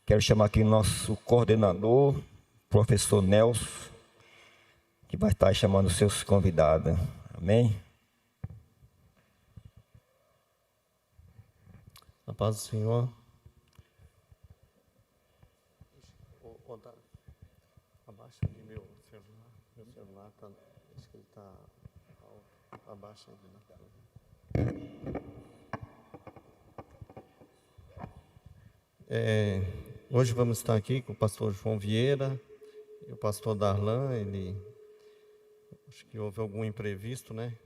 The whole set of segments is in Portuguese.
Quero chamar aqui o nosso coordenador, professor Nelson, que vai estar chamando os seus convidados. Amém? A paz do Senhor. Abaixa ali meu celular. Meu celular tá, acho que ele está alto. Abaixa ele na tela. Hoje vamos estar aqui com o pastor João Vieira e o pastor Darlan. Acho que houve algum imprevisto, né?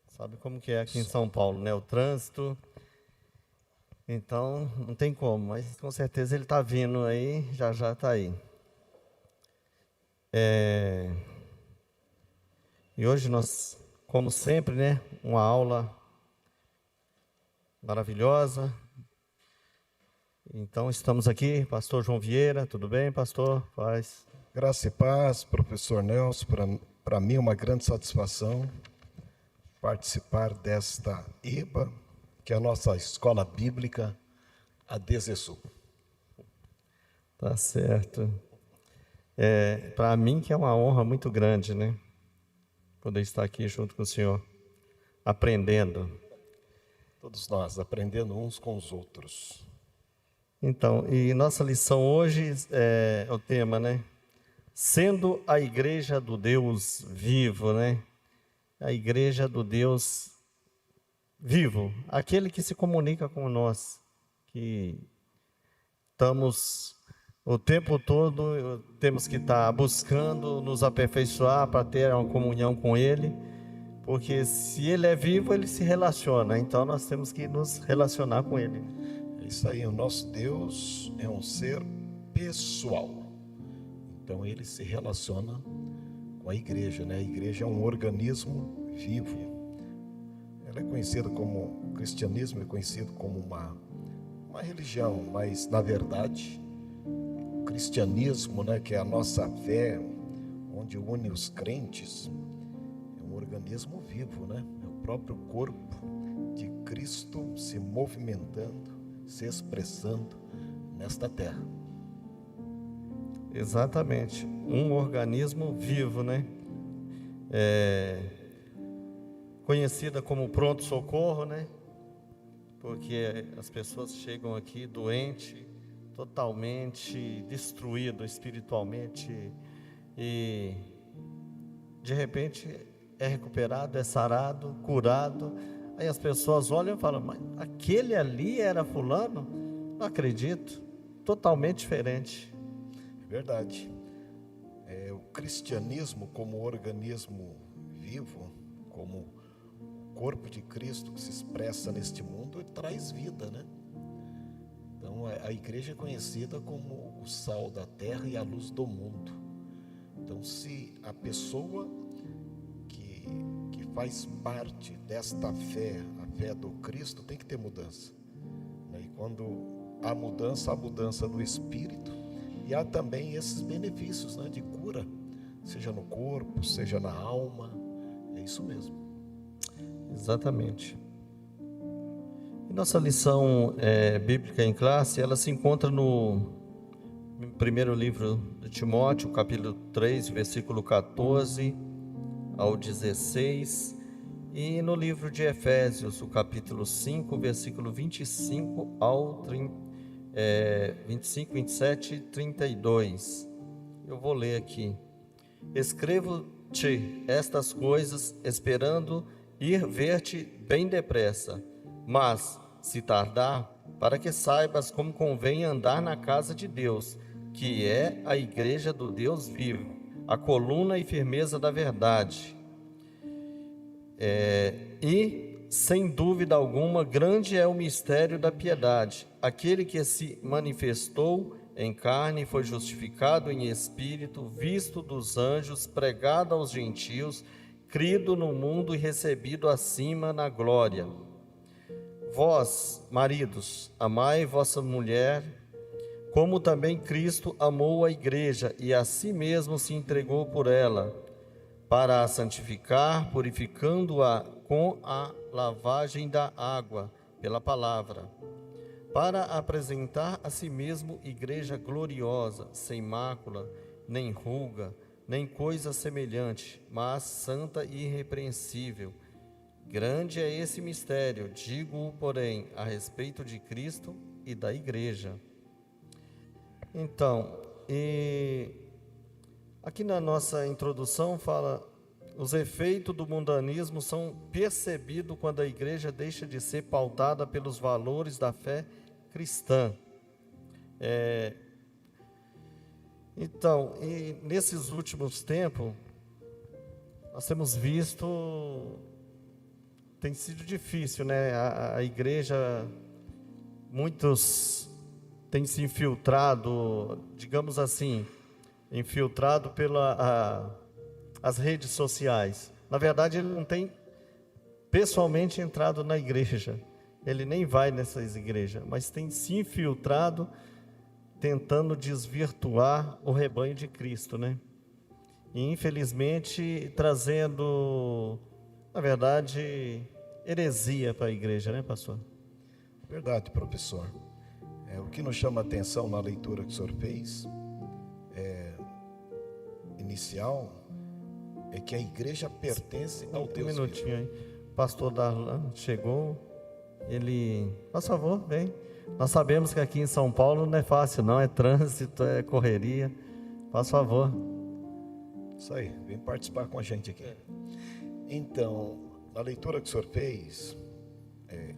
Sabe como que é aqui em São Paulo, né? O trânsito. Então, não tem como, mas com certeza ele está vindo aí, já está aí. E hoje nós, como sempre, né? Uma aula maravilhosa. Então, estamos aqui, pastor João Vieira, tudo bem, pastor? Paz. Graça e paz, professor Nelson. Para mim é uma grande satisfação participar desta EBA, que é a nossa escola bíblica, a DZSU. Tá certo. Para mim que é uma honra muito grande, né? Poder estar aqui junto com o senhor, aprendendo. Todos nós aprendendo uns com os outros. Então, e nossa lição hoje é o tema, né? Sendo a igreja do Deus vivo, né? A igreja do Deus vivo, aquele que se comunica com nós, que estamos o tempo todo, temos que estar buscando nos aperfeiçoar para ter uma comunhão com Ele, porque se Ele é vivo, Ele se relaciona, então nós temos que nos relacionar com Ele. É isso aí, o nosso Deus é um ser pessoal, então Ele se relaciona com a igreja, né? A igreja é um organismo vivo. Ela é conhecida como, o cristianismo é conhecido como uma religião, mas na verdade o cristianismo, né, que é a nossa fé, onde une os crentes, é um organismo vivo, né? É o próprio corpo de Cristo se movimentando, se expressando nesta terra. Exatamente, um organismo vivo, né? Conhecida como pronto-socorro, né? Porque as pessoas chegam aqui doentes, totalmente destruído espiritualmente, e de repente é recuperado, é sarado, curado. Aí as pessoas olham e falam: mas aquele ali era fulano? Não acredito, totalmente diferente. É verdade. O cristianismo como organismo vivo, como o corpo de Cristo que se expressa neste mundo, traz vida, né? Então a igreja é conhecida como o sal da terra e a luz do mundo. Então, se a pessoa que faz parte desta fé, a fé do Cristo, tem que ter mudança, né? E quando há mudança, a mudança do espírito, e há também esses benefícios, né, de cura, seja no corpo, seja na alma. É isso mesmo. Exatamente. E nossa lição bíblica em classe, ela se encontra no primeiro livro de Timóteo, capítulo 3, versículo 14 ao 16, e no livro de Efésios, o capítulo 5, versículo 25 ao 25, 27 e 32. Eu vou ler aqui. Escrevo-te estas coisas, esperando ir ver-te bem depressa, mas, se tardar, para que saibas como convém andar na casa de Deus, que é a igreja do Deus vivo, a coluna e firmeza da verdade. E, sem dúvida alguma, grande é o mistério da piedade. Aquele que se manifestou em carne foi justificado em espírito, visto dos anjos, pregado aos gentios, crido no mundo e recebido acima na glória. Vós, maridos, amai vossa mulher, como também Cristo amou a igreja e a si mesmo se entregou por ela, para a santificar, purificando-a com a lavagem da água, pela palavra, para apresentar a si mesmo igreja gloriosa, sem mácula, nem ruga, nem coisa semelhante, mas santa e irrepreensível. Grande é esse mistério, digo-o, porém, a respeito de Cristo e da igreja. Então, aqui na nossa introdução fala: os efeitos do mundanismo são percebidos quando a igreja deixa de ser pautada pelos valores da fé cristã. Então, e nesses últimos tempos, nós temos visto, tem sido difícil, né? A igreja, muitos têm se infiltrado, digamos assim, infiltrado as redes sociais. Na verdade, ele não tem pessoalmente entrado na igreja, ele nem vai nessas igrejas, mas tem se infiltrado, tentando desvirtuar o rebanho de Cristo, né? E infelizmente trazendo, na verdade, heresia para a igreja, né, pastor? Verdade, professor. O que nos chama a atenção na leitura que o senhor fez, inicial, é que a igreja pertence ao Deus vivo. Minutinho aí. Pastor Darlan chegou, ele, por favor, vem. Nós sabemos que aqui em São Paulo não é fácil, não, é trânsito, é correria. Faz favor. Isso aí, vem participar com a gente aqui. Então, na leitura que o senhor fez,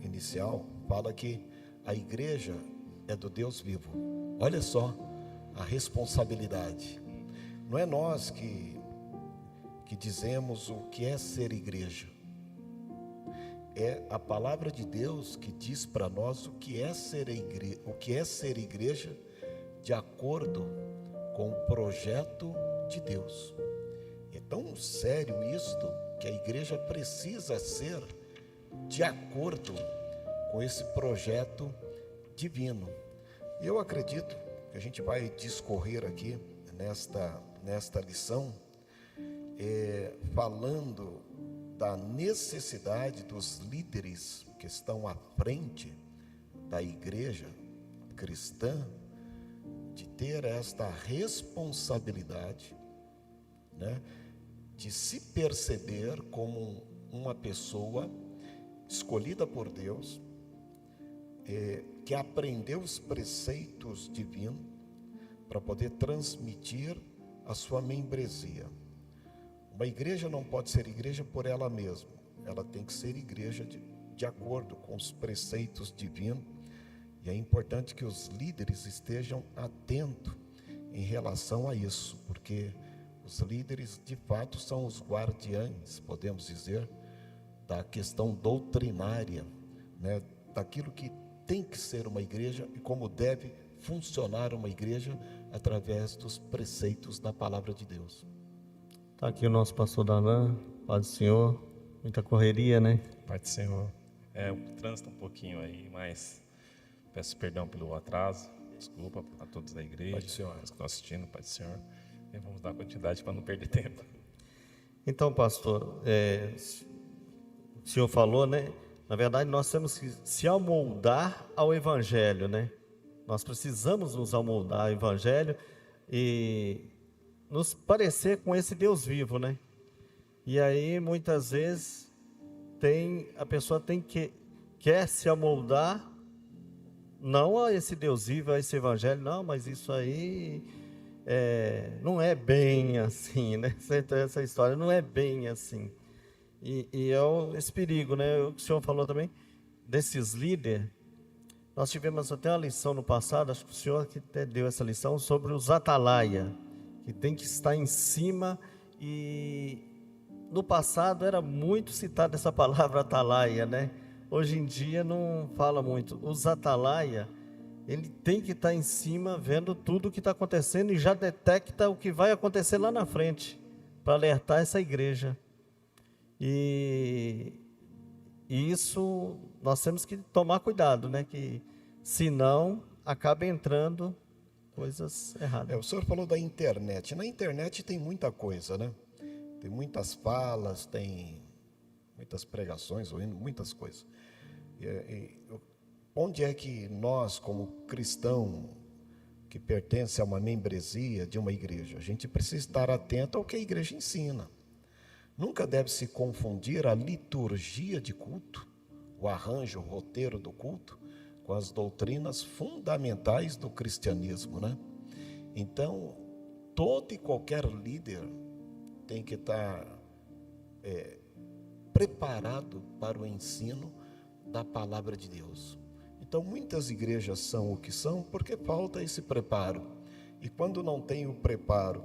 inicial, fala que a igreja é do Deus vivo. Olha só a responsabilidade. Não é nós que dizemos o que é ser igreja. É a palavra de Deus que diz para nós o que é ser igreja de acordo com o projeto de Deus. É tão sério isto que a igreja precisa ser de acordo com esse projeto divino. Eu acredito que a gente vai discorrer aqui nesta lição, falando da necessidade dos líderes que estão à frente da igreja cristã de ter esta responsabilidade, né, de se perceber como uma pessoa escolhida por Deus, que aprendeu os preceitos divinos para poder transmitir a sua membresia. Uma igreja não pode ser igreja por ela mesma, ela tem que ser igreja de acordo com os preceitos divinos, e é importante que os líderes estejam atentos em relação a isso, porque os líderes de fato são os guardiães, podemos dizer, da questão doutrinária, né, daquilo que tem que ser uma igreja e como deve funcionar uma igreja através dos preceitos da palavra de Deus. Está aqui o nosso pastor Darlan, Paz do Senhor, muita correria, né? Pai do Senhor. O trânsito um pouquinho aí, mas peço perdão pelo atraso, desculpa a todos da igreja, Pai do Senhor, que estão assistindo, Pai do Senhor. E vamos dar continuidade para não perder tempo. Então, pastor, o senhor falou, né? Na verdade, nós temos que se amoldar ao Evangelho, né? Nós precisamos nos amoldar ao Evangelho e nos parecer com esse Deus vivo, né? E aí, muitas vezes, a pessoa quer se amoldar, não a esse Deus vivo, a esse Evangelho, não, mas isso aí não é bem assim, né? Essa história não é bem assim. E é esse perigo, né? O que o senhor falou também, desses líderes. Nós tivemos até uma lição no passado, acho que o senhor que até deu essa lição, sobre os atalaia, que tem que estar em cima, e no passado era muito citada essa palavra atalaia, né? Hoje em dia não fala muito. Os atalaia, ele tem que estar em cima, vendo tudo o que está acontecendo e já detecta o que vai acontecer lá na frente, para alertar essa igreja. E isso nós temos que tomar cuidado, né? Que senão acaba entrando coisas erradas. O senhor falou da internet. Na internet tem muita coisa, né? Tem muitas falas, tem muitas pregações, muitas coisas. onde é que nós, como cristão que pertence a uma membresia de uma igreja, a gente precisa estar atento ao que a igreja ensina. Nunca deve se confundir a liturgia de culto, o arranjo, o roteiro do culto, com as doutrinas fundamentais do cristianismo, né? Então, todo e qualquer líder tem que estar preparado para o ensino da palavra de Deus. Então, muitas igrejas são o que são porque falta esse preparo. E quando não tem o preparo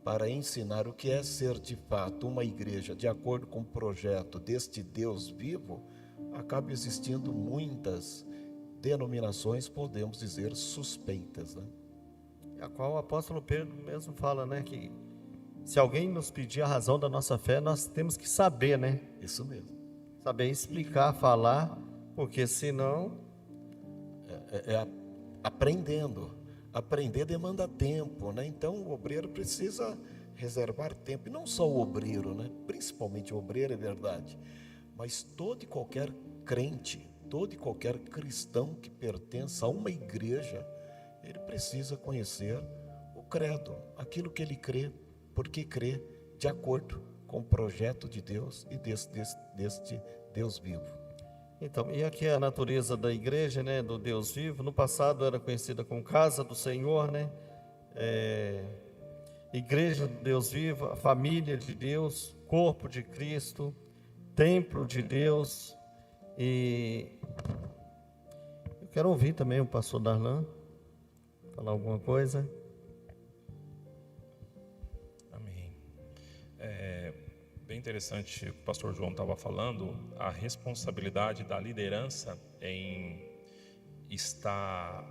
para ensinar o que é ser de fato uma igreja de acordo com o projeto deste Deus vivo, acaba existindo muitas denominações, podemos dizer, suspeitas, né? A qual o apóstolo Pedro mesmo fala, né, que se alguém nos pedir a razão da nossa fé, nós temos que saber, né? Isso mesmo. Saber explicar, falar, porque senão... Aprendendo. Aprender demanda tempo, né? Então o obreiro precisa reservar tempo. E não só o obreiro, né? Principalmente o obreiro, é verdade. Mas todo e qualquer crente, todo e qualquer cristão que pertença a uma igreja, ele precisa conhecer o credo, aquilo que ele crê, porque crê de acordo com o projeto de Deus e deste Deus vivo. Então, e aqui é a natureza da igreja, né, do Deus vivo. No passado era conhecida como Casa do Senhor, né? Igreja do Deus vivo, a família de Deus, corpo de Cristo, templo de Deus. E eu quero ouvir também o pastor Darlan falar alguma coisa. Amém. Bem interessante o que o pastor João estava falando, a responsabilidade da liderança em estar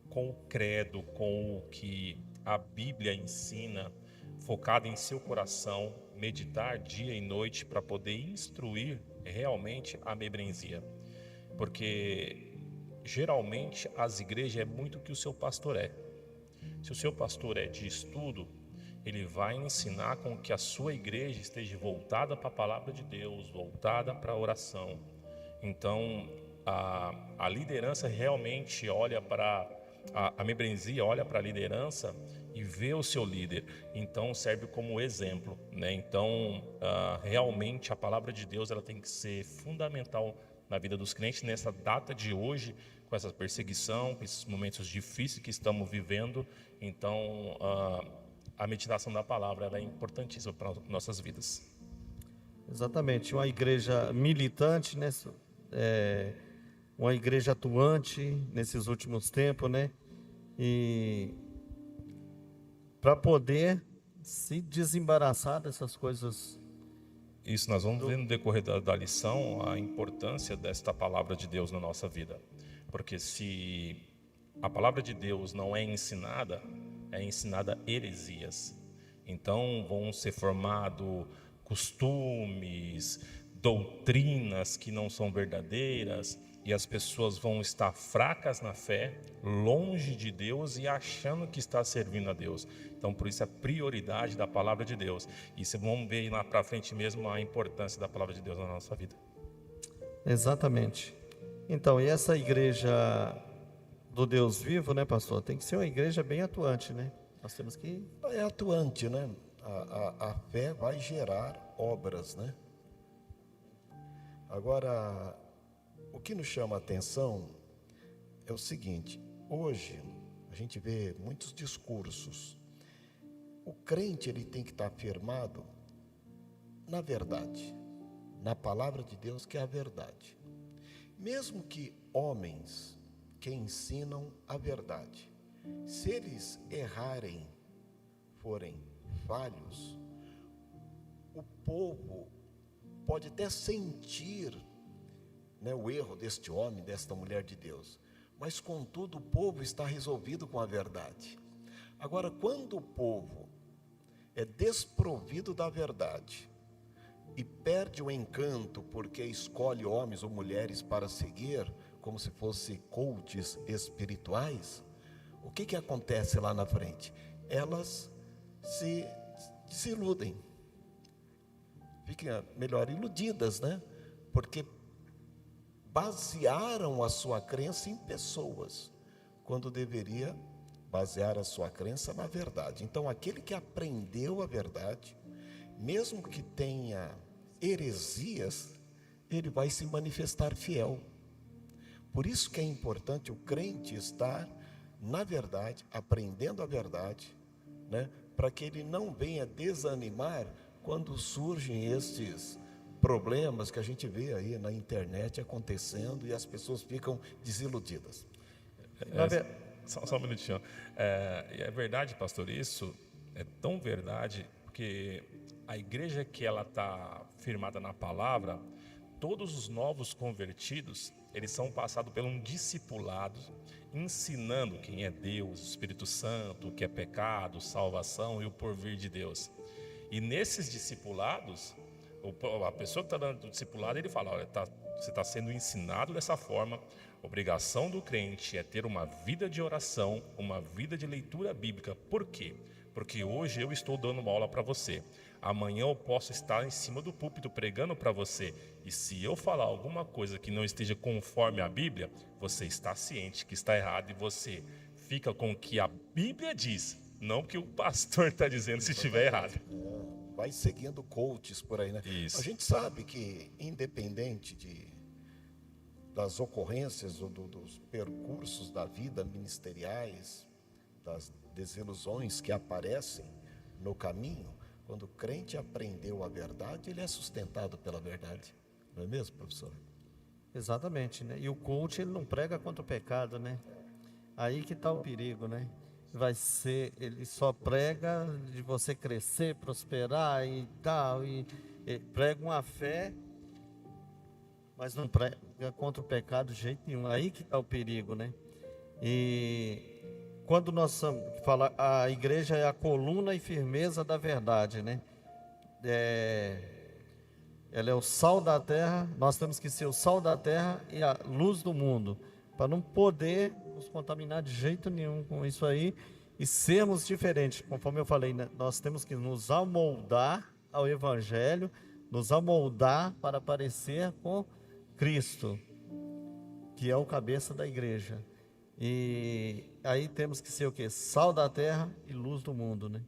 com o credo, com o que a Bíblia ensina, focado em seu coração, meditar dia e noite para poder instruir realmente a membresia. Porque geralmente as igrejas é muito o que o seu pastor é. Se o seu pastor é de estudo, ele vai ensinar com que a sua igreja esteja voltada para a palavra de Deus, voltada para a oração. Então, a liderança realmente olha para a membresia, olha para a liderança e vê o seu líder. Então, serve como exemplo, né? Então, realmente a palavra de Deus ela tem que ser fundamental na vida dos crentes nessa data de hoje, com essa perseguição, com esses momentos difíceis que estamos vivendo. Então, a meditação da palavra ela é importantíssima para nossas vidas. Exatamente, uma igreja militante, né? Uma igreja atuante nesses últimos tempos, né? E para poder se desembaraçar dessas coisas. Isso nós vamos ver no decorrer da lição a importância desta palavra de Deus na nossa vida. Porque se a palavra de Deus não é ensinada heresias. Então vão ser formados costumes, doutrinas que não são verdadeiras, e as pessoas vão estar fracas na fé, longe de Deus e achando que está servindo a Deus. Então por isso a prioridade da palavra de Deus. E vocês vão ver lá para frente mesmo a importância da palavra de Deus na nossa vida. Exatamente. Então, e essa igreja do Deus vivo, né, pastor? Tem que ser uma igreja bem atuante, né? Nós temos que... É atuante, né? A fé vai gerar obras, né? Agora, o que nos chama a atenção é o seguinte: hoje a gente vê muitos discursos. O crente ele tem que estar firmado na verdade, na palavra de Deus, que é a verdade. Mesmo que homens que ensinam a verdade, se eles errarem, forem falhos, o povo pode até sentir, né, o erro deste homem, desta mulher de Deus, mas contudo o povo está resolvido com a verdade. Agora, quando o povo é desprovido da verdade e perde o encanto porque escolhe homens ou mulheres para seguir, como se fossem coaches espirituais, o que acontece lá na frente? Elas se iludem, ficam melhor iludidas, né? Porque basearam a sua crença em pessoas, quando deveria basear a sua crença na verdade. Então, aquele que aprendeu a verdade, mesmo que tenha heresias, ele vai se manifestar fiel. Por isso que é importante o crente estar na verdade, aprendendo a verdade, né? Para que ele não venha desanimar quando surgem estes problemas que a gente vê aí na internet acontecendo e as pessoas ficam desiludidas. Só um minutinho. É verdade, pastor, isso é tão verdade, porque a igreja que ela está firmada na palavra, todos os novos convertidos, eles são passados por um discipulado, ensinando quem é Deus, o Espírito Santo, o que é pecado, salvação e o porvir de Deus. E nesses discipulados, a pessoa que está dando o discipulado, ele fala, olha, você está sendo ensinado dessa forma. Obrigação do crente é ter uma vida de oração, uma vida de leitura bíblica. Por quê? Porque hoje eu estou dando uma aula para você. Amanhã eu posso estar em cima do púlpito pregando para você. E se eu falar alguma coisa que não esteja conforme a Bíblia, você está ciente que está errado e você fica com o que a Bíblia diz, não o que o pastor está dizendo se estiver errado. Vai seguindo coaches por aí, né? Isso. A gente sabe que, independente das ocorrências ou dos percursos da vida ministeriais, das desilusões que aparecem no caminho, quando o crente aprendeu a verdade, ele é sustentado pela verdade. Não é mesmo, professor? Exatamente, né? E o coach, ele não prega contra o pecado, né? Aí que está o perigo, né? Ele só prega de você crescer, prosperar e tal, e prega uma fé, mas não prega contra o pecado de jeito nenhum. Aí que está o perigo, né? E quando nós falamos, a igreja é a coluna e firmeza da verdade, né? Ela é o sal da terra, nós temos que ser o sal da terra e a luz do mundo, para não poder nos contaminar de jeito nenhum com isso aí e sermos diferentes. Conforme eu falei, né? Nós temos que nos amoldar ao Evangelho, nos amoldar para parecer com Cristo, que é o cabeça da igreja. E aí temos que ser o quê? Sal da terra e luz do mundo, né?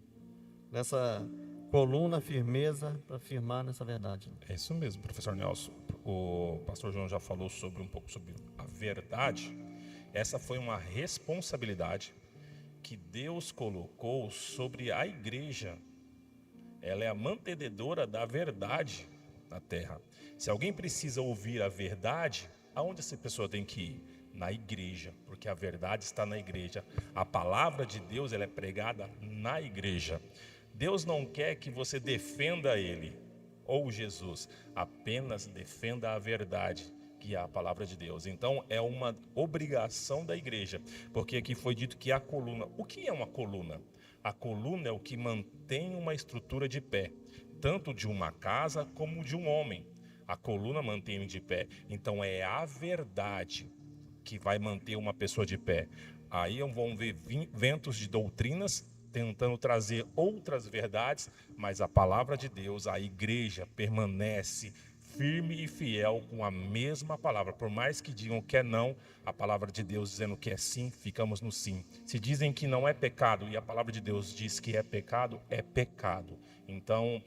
Nessa coluna, firmeza, para firmar nessa verdade. É isso mesmo, professor Nelson. O pastor João já falou um pouco sobre a verdade. Essa foi uma responsabilidade que Deus colocou sobre a igreja. Ela é a mantenedora da verdade na terra. Se alguém precisa ouvir a verdade, aonde essa pessoa tem que ir? Na igreja, porque a verdade está na igreja. A palavra de Deus, ela é pregada na igreja. Deus não quer que você defenda Ele ou Jesus, apenas defenda a verdade, que é a palavra de Deus. Então é uma obrigação da igreja, porque aqui foi dito que a coluna. O que é uma coluna? A coluna é o que mantém uma estrutura de pé, tanto de uma casa como de um homem. A coluna mantém de pé. Então é a verdade que vai manter uma pessoa de pé. Aí vão ver ventos de doutrinas tentando trazer outras verdades, mas a palavra de Deus, a igreja permanece firme e fiel com a mesma palavra. Por mais que digam que é não, a palavra de Deus dizendo que é sim, ficamos no sim. Se dizem que não é pecado e a palavra de Deus diz que é pecado, é pecado. Então,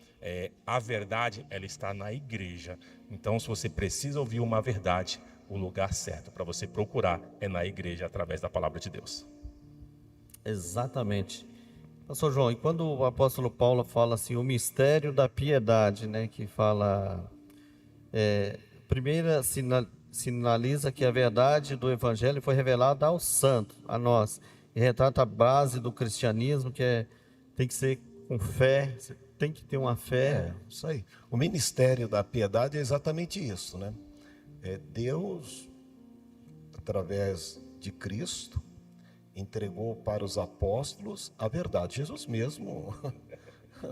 a verdade, ela está na igreja. Então, se você precisa ouvir uma verdade, o lugar certo para você procurar é na igreja, através da palavra de Deus. Exatamente. Pastor João, e quando o apóstolo Paulo fala assim, o mistério da piedade, né, que fala, primeira sinaliza que a verdade do evangelho foi revelada aos santos, a nós, e retrata a base do cristianismo, que tem que ser com fé, você tem que ter uma fé. Isso aí. O ministério da piedade é exatamente isso, né? Deus, através de Cristo, entregou para os apóstolos a verdade. Jesus mesmo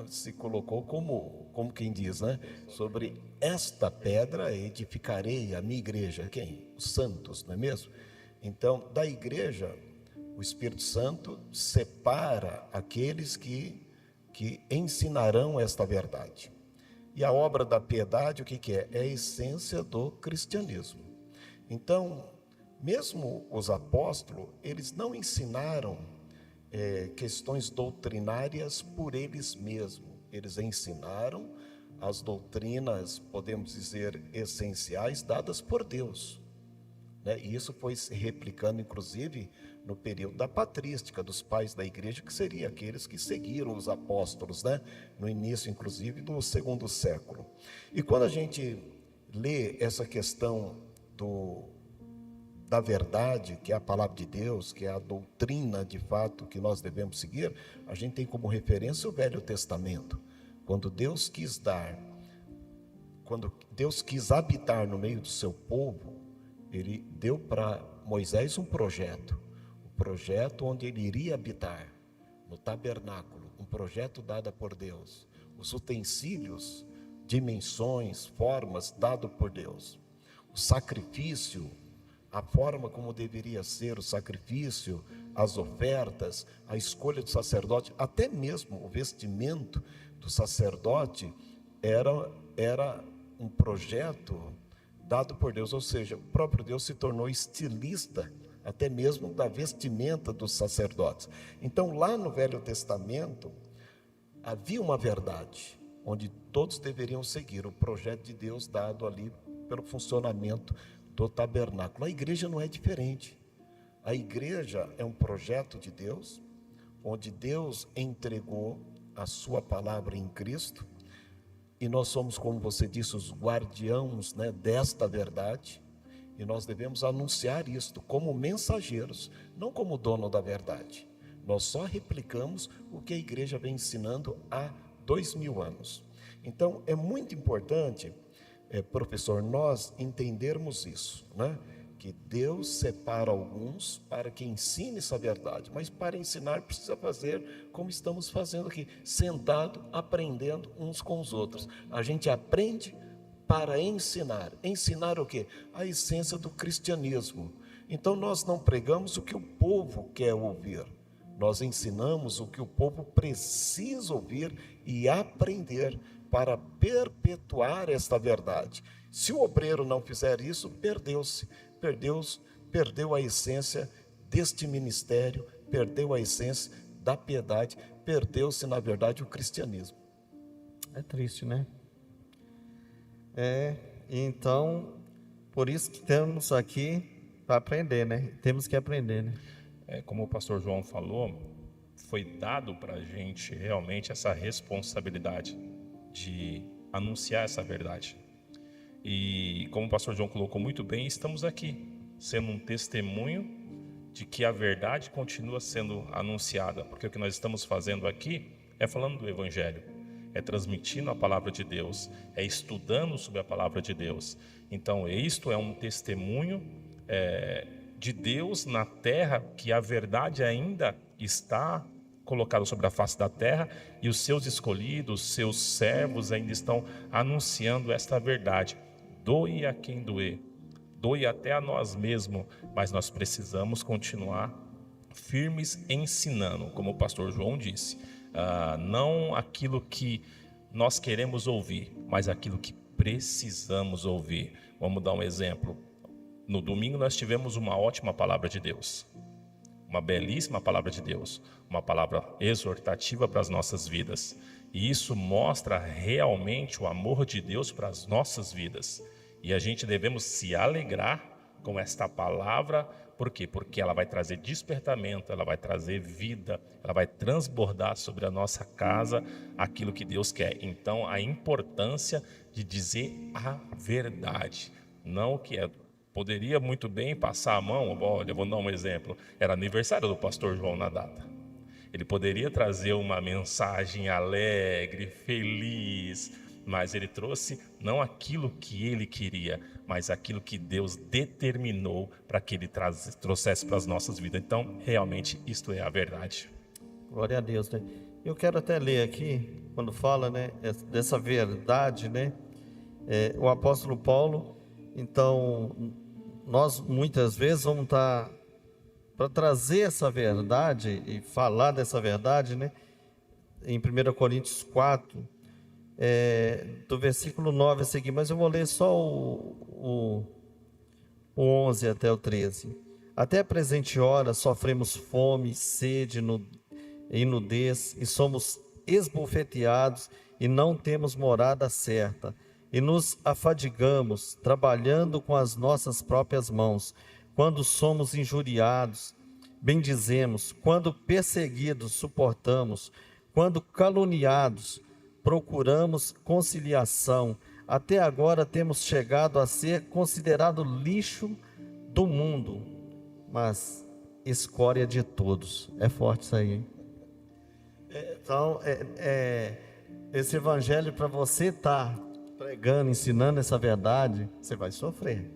se colocou como quem diz, né? Sobre esta pedra edificarei a minha igreja. Quem? Os santos, não é mesmo? Então, da igreja, o Espírito Santo separa aqueles que ensinarão esta verdade. E a obra da piedade, o que é? É a essência do cristianismo. Então, mesmo os apóstolos, eles não ensinaram questões doutrinárias por eles mesmos. Eles ensinaram as doutrinas, podemos dizer, essenciais, dadas por Deus, né? E isso foi se replicando, inclusive, no período da patrística, dos pais da igreja, que seriam aqueles que seguiram os apóstolos, né? No início, inclusive, do 2º século. E quando a gente lê essa questão da verdade, que é a palavra de Deus, que é a doutrina de fato que nós devemos seguir, a gente tem como referência o Velho Testamento. Quando Deus quis habitar no meio do seu povo, Ele deu para Moisés um projeto onde ele iria habitar, no tabernáculo, um projeto dado por Deus, os utensílios, dimensões, formas dado por Deus, o sacrifício, a forma como deveria ser o sacrifício, as ofertas, a escolha do sacerdote, até mesmo o vestimento do sacerdote era um projeto dado por Deus, ou seja, o próprio Deus se tornou estilista até mesmo da vestimenta dos sacerdotes. Então, lá no Velho Testamento, havia uma verdade, onde todos deveriam seguir o projeto de Deus dado ali pelo funcionamento do tabernáculo. A igreja não é diferente. A igreja é um projeto de Deus, onde Deus entregou a sua palavra em Cristo, e nós somos, como você disse, os guardiãos, né, desta verdade, e nós devemos anunciar isto como mensageiros, não como dono da verdade. Nós só replicamos o que a igreja vem ensinando há 2000 anos. Então, é muito importante, professor, nós entendermos isso, né? Que Deus separa alguns para que ensine essa verdade, mas para ensinar precisa fazer como estamos fazendo aqui, sentado, aprendendo uns com os outros. A gente aprende para ensinar. Ensinar o quê? A essência do cristianismo. Então nós não pregamos o que o povo quer ouvir, nós ensinamos o que o povo precisa ouvir e aprender para perpetuar esta verdade. Se o obreiro não fizer isso, perdeu a essência deste ministério, perdeu a essência da piedade, perdeu-se, na verdade, o cristianismo. É triste, né? Então, por isso que estamos aqui para aprender, né? Temos que aprender, né? Como o pastor João falou, foi dado para a gente realmente essa responsabilidade de anunciar essa verdade. E como o pastor João colocou muito bem, estamos aqui, sendo um testemunho de que a verdade continua sendo anunciada, porque o que nós estamos fazendo aqui é falando do Evangelho, é transmitindo a palavra de Deus, é estudando sobre a palavra de Deus. Então, isto é um testemunho de Deus na terra, que a verdade ainda está colocada sobre a face da terra, e os seus escolhidos, seus servos ainda estão anunciando esta verdade. Doe a quem doer, doe até a nós mesmos, mas nós precisamos continuar firmes ensinando, como o pastor João disse, não aquilo que nós queremos ouvir, mas aquilo que precisamos ouvir. Vamos dar um exemplo. No domingo nós tivemos uma ótima palavra de Deus, uma belíssima palavra de Deus, uma palavra exortativa para as nossas vidas, e isso mostra realmente o amor de Deus para as nossas vidas, e a gente devemos se alegrar com esta palavra. Por quê? Porque ela vai trazer despertamento, ela vai trazer vida, ela vai transbordar sobre a nossa casa aquilo que Deus quer. Então, a importância de dizer a verdade, não o que é. Poderia muito bem passar a mão. Olha, vou dar um exemplo, era aniversário do pastor João na data. Ele poderia trazer uma mensagem alegre, feliz, mas ele trouxe não aquilo que ele queria, mas aquilo que Deus determinou para que ele trouxesse para as nossas vidas. Então, realmente, isto é a verdade. Glória a Deus, né? Eu quero até ler aqui, quando fala, né, dessa verdade, né? O apóstolo Paulo, então, nós muitas vezes vamos estar para trazer essa verdade e falar dessa verdade, né? Em 1 Coríntios 4, do versículo 9 a seguir, mas eu vou ler só o 11 até o 13. Até a presente hora sofremos fome, sede e nudez, e somos esbofeteados e não temos morada certa, e nos afadigamos, trabalhando com as nossas próprias mãos. Quando somos injuriados, bendizemos; quando perseguidos, suportamos; quando caluniados, procuramos conciliação. Até agora temos chegado a ser considerado lixo do mundo, mas escória de todos. É forte isso aí, hein? Então, esse evangelho, para você estar pregando, ensinando essa verdade, você vai sofrer.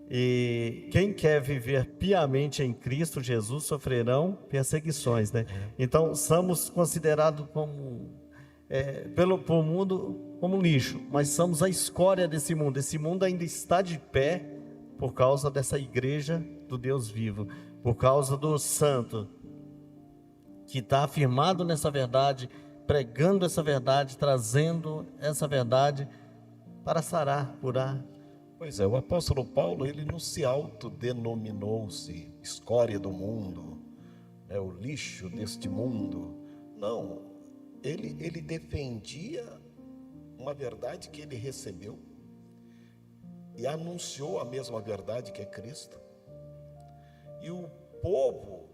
E quem quer viver piamente em Cristo Jesus sofrerão perseguições, né? Então, somos considerados como, pelo mundo, como lixo, mas somos a escória desse mundo. Esse mundo ainda está de pé por causa dessa igreja do Deus vivo, por causa do santo que está afirmado nessa verdade, pregando essa verdade, trazendo essa verdade para sarar, curar. Pois é, o apóstolo Paulo, ele não se autodenominou-se escória do mundo, o lixo deste mundo. Não, ele defendia uma verdade que ele recebeu e anunciou a mesma verdade que é Cristo. E o povo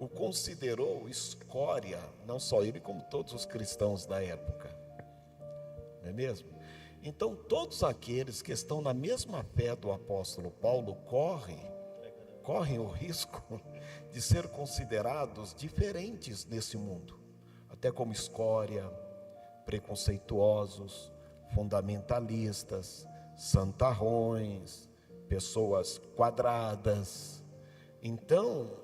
o considerou escória, não só ele, como todos os cristãos da época. Não é mesmo? Então, todos aqueles que estão na mesma fé do apóstolo Paulo correm o risco de ser considerados diferentes nesse mundo, até como escória, preconceituosos, fundamentalistas, santarrões, pessoas quadradas. Então,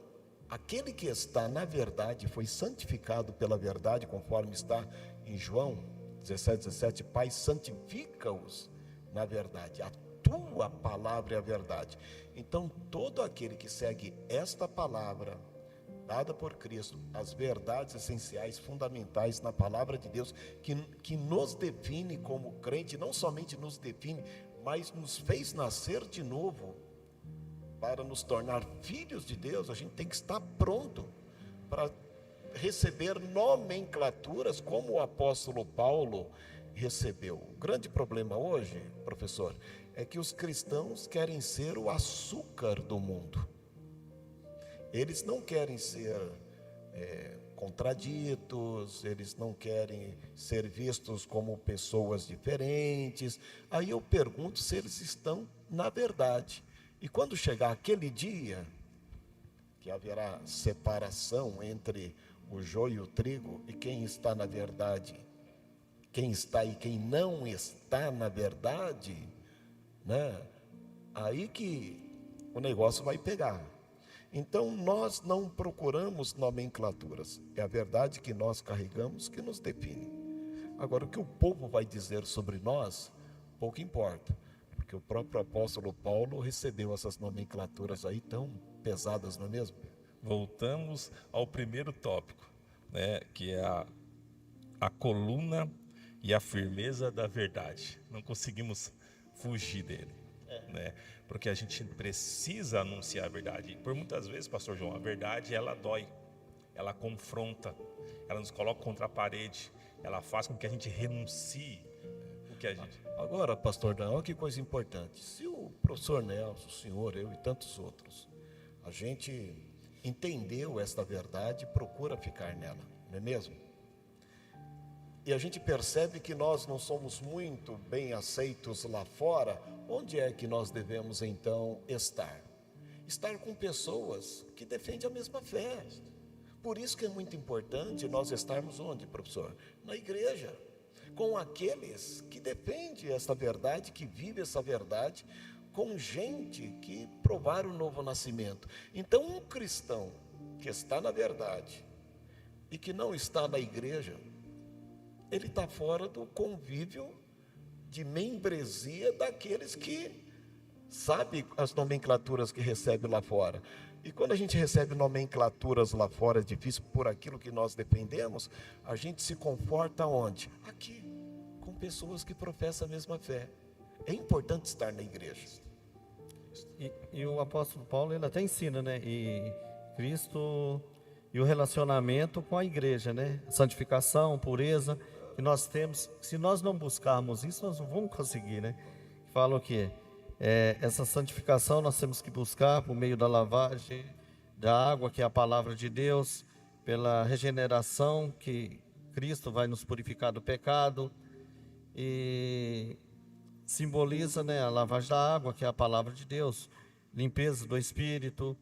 aquele que está na verdade, foi santificado pela verdade, conforme está em João 17:17, Pai, santifica-os na verdade, a tua palavra é a verdade. Então, todo aquele que segue esta palavra dada por Cristo, as verdades essenciais, fundamentais na palavra de Deus, que nos define como crente, não somente nos define, mas nos fez nascer de novo, para nos tornar filhos de Deus. A gente tem que estar pronto para receber nomenclaturas como o apóstolo Paulo recebeu. O grande problema hoje, professor, é que os cristãos querem ser o açúcar do mundo. Eles não querem ser contraditos, eles não querem ser vistos como pessoas diferentes. Aí eu pergunto se eles estão na verdade. E quando chegar aquele dia, que haverá separação entre o joio e o trigo, e quem está na verdade, quem está e quem não está na verdade, né? Aí que o negócio vai pegar. Então nós não procuramos nomenclaturas, é a verdade que nós carregamos que nos define. Agora, o que o povo vai dizer sobre nós, pouco importa, porque o próprio apóstolo Paulo recebeu essas nomenclaturas aí tão pesadas, não é mesmo? Voltamos ao primeiro tópico, né, que é a coluna e a firmeza da verdade. Não conseguimos fugir dele, né? Porque a gente precisa anunciar a verdade. E por muitas vezes, pastor João, a verdade ela dói, ela confronta, ela nos coloca contra a parede, ela faz com que a gente renuncie o que a gente... Agora, pastor Dan, olha que coisa importante. Se o professor Nelson, o senhor, eu e tantos outros, a gente entendeu esta verdade e procura ficar nela, não é mesmo? E a gente percebe que nós não somos muito bem aceitos lá fora. Onde é que nós devemos então estar? Estar com pessoas que defendem a mesma fé. Por isso que é muito importante nós estarmos onde, professor? Na igreja, com aqueles que defendem essa verdade, que vivem essa verdade, com gente que provaram o novo nascimento. Então, um cristão que está na verdade e que não está na igreja, ele está fora do convívio de membresia daqueles que sabem as nomenclaturas que recebe lá fora. E quando a gente recebe nomenclaturas lá fora, é difícil por aquilo que nós defendemos, a gente se conforta onde? Aqui, com pessoas que professam a mesma fé. É importante estar na igreja. E o apóstolo Paulo, ele até ensina, né? E Cristo e o relacionamento com a igreja, né? Santificação, pureza, que nós temos. Se nós não buscarmos isso, nós não vamos conseguir, né? Fala o quê? Essa santificação nós temos que buscar por meio da lavagem da água, que é a palavra de Deus, pela regeneração, que Cristo vai nos purificar do pecado, e simboliza, né, a lavagem da água, que é a palavra de Deus, limpeza do Espírito.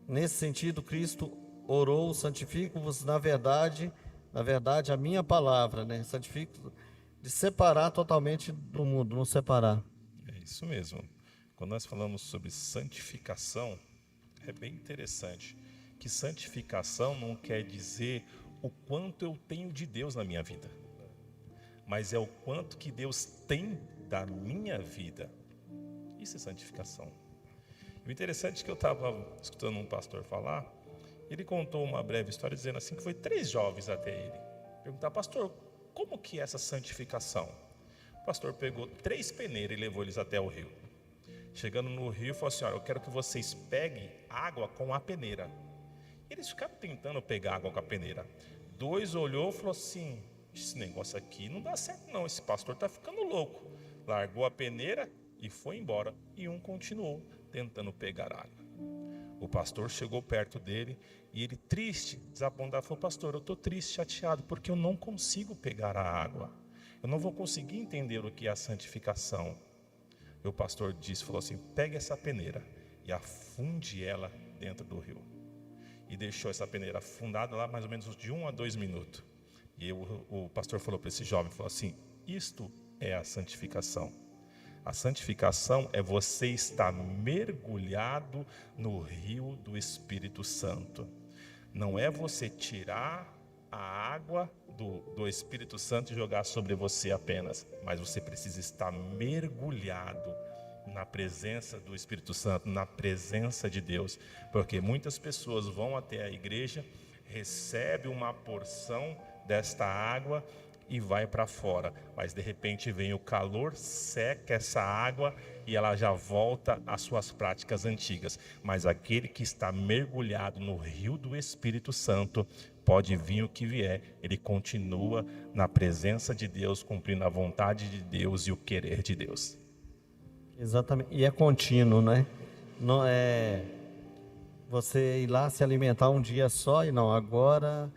Nesse sentido, Cristo orou: santifico-vos na verdade, a minha palavra, né? Santifico, de separar totalmente do mundo, não separar. É isso mesmo. Quando nós falamos sobre santificação, é bem interessante que santificação não quer dizer o quanto eu tenho de Deus na minha vida, mas é o quanto que Deus tem da minha vida. Isso é santificação. E o interessante é que eu estava escutando um pastor falar, ele contou uma breve história dizendo assim que foi 3 jovens até ele. Perguntar: pastor, como que é essa santificação? O pastor pegou 3 peneiras e levou eles até o rio. Chegando no rio, falou assim: olha, eu quero que vocês peguem água com a peneira. E eles ficaram tentando pegar água com a peneira. 2 olhou e falou assim: esse negócio aqui não dá certo não, esse pastor está ficando louco. Largou a peneira e foi embora. E um continuou tentando pegar água. O pastor chegou perto dele e ele, triste, desapontado, falou: pastor, eu estou triste, chateado, porque eu não consigo pegar a água. Eu não vou conseguir entender o que é a santificação. E o pastor disse, falou assim: pegue essa peneira e afunde ela dentro do rio. E deixou essa peneira afundada lá mais ou menos de 1 a 2 minutos. E o pastor falou para esse jovem, falou assim: isto é a santificação. A santificação é você estar mergulhado no rio do Espírito Santo. Não é você tirar a água do Espírito Santo e jogar sobre você apenas, mas você precisa estar mergulhado na presença do Espírito Santo, na presença de Deus, porque muitas pessoas vão até a igreja, recebem uma porção desta água e vai para fora, mas de repente vem o calor, seca essa água e ela já volta às suas práticas antigas. Mas aquele que está mergulhado no rio do Espírito Santo, pode vir o que vier, ele continua na presença de Deus, cumprindo a vontade de Deus e o querer de Deus. Exatamente, e é contínuo, né? Não é você ir lá se alimentar um dia só e não, agora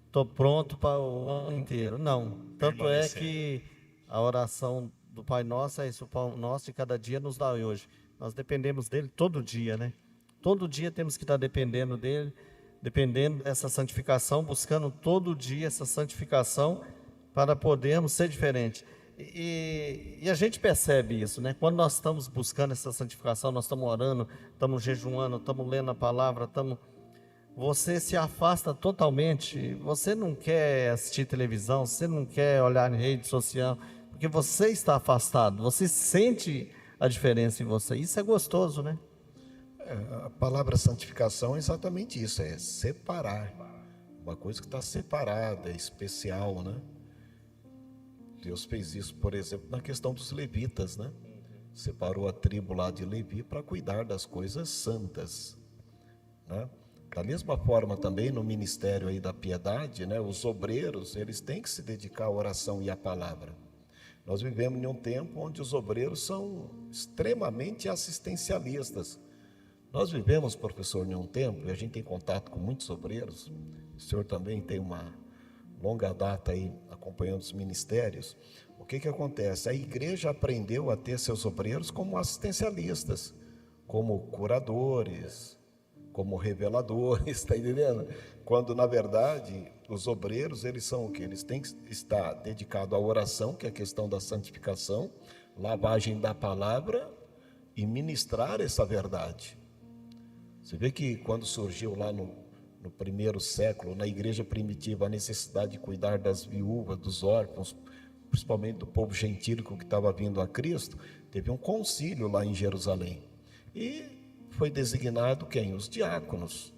estou pronto para o ano inteiro. Não, tanto é que a oração do Pai Nosso é isso: o pão nosso de cada dia nos dá hoje. Nós dependemos dele todo dia, né? Todo dia temos que estar dependendo dele, dependendo dessa santificação, buscando todo dia essa santificação para podermos ser diferentes. E a gente percebe isso, né? Quando nós estamos buscando essa santificação, nós estamos orando, estamos jejuando, estamos lendo a palavra, você se afasta totalmente. Você não quer assistir televisão, você não quer olhar em rede social, porque você está afastado, você sente a diferença em você. Isso é gostoso, né? A palavra santificação é exatamente isso, é separar. Uma coisa que está separada, é especial, né? Deus fez isso, por exemplo, na questão dos levitas, né? Separou a tribo lá de Levi para cuidar das coisas santas, né? Da mesma forma também no ministério aí da piedade, né? Os obreiros, eles têm que se dedicar à oração e à palavra. Nós vivemos em um tempo onde os obreiros são extremamente assistencialistas. Nós vivemos, professor, em um tempo, e a gente tem contato com muitos obreiros, o senhor também tem uma longa data aí acompanhando os ministérios. O que acontece? A igreja aprendeu a ter seus obreiros como assistencialistas, como curadores, como reveladores, está entendendo? Quando na verdade os obreiros, eles são o quê? Eles têm que estar dedicados à oração, que é a questão da santificação, lavagem da palavra e ministrar essa verdade. Você vê que quando surgiu lá no primeiro século, na igreja primitiva, a necessidade de cuidar das viúvas, dos órfãos, principalmente do povo gentílico que estava vindo a Cristo, teve um concílio lá em Jerusalém. E foi designado quem? Os diáconos,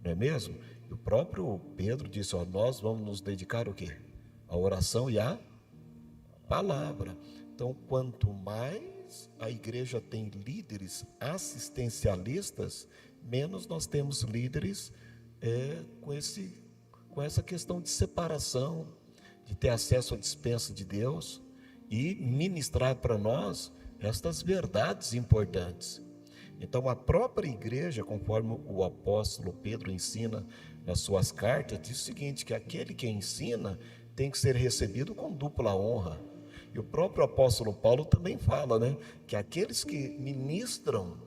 não é mesmo? E o próprio Pedro disse: nós vamos nos dedicar o quê? A oração e a palavra. Então, quanto mais a igreja tem líderes assistencialistas, menos nós temos líderes com essa questão de separação, de ter acesso à despensa de Deus e ministrar para nós estas verdades importantes. Então, a própria igreja, conforme o apóstolo Pedro ensina nas suas cartas, diz o seguinte, que aquele que ensina tem que ser recebido com dupla honra. E o próprio apóstolo Paulo também fala, né, que aqueles que ministram,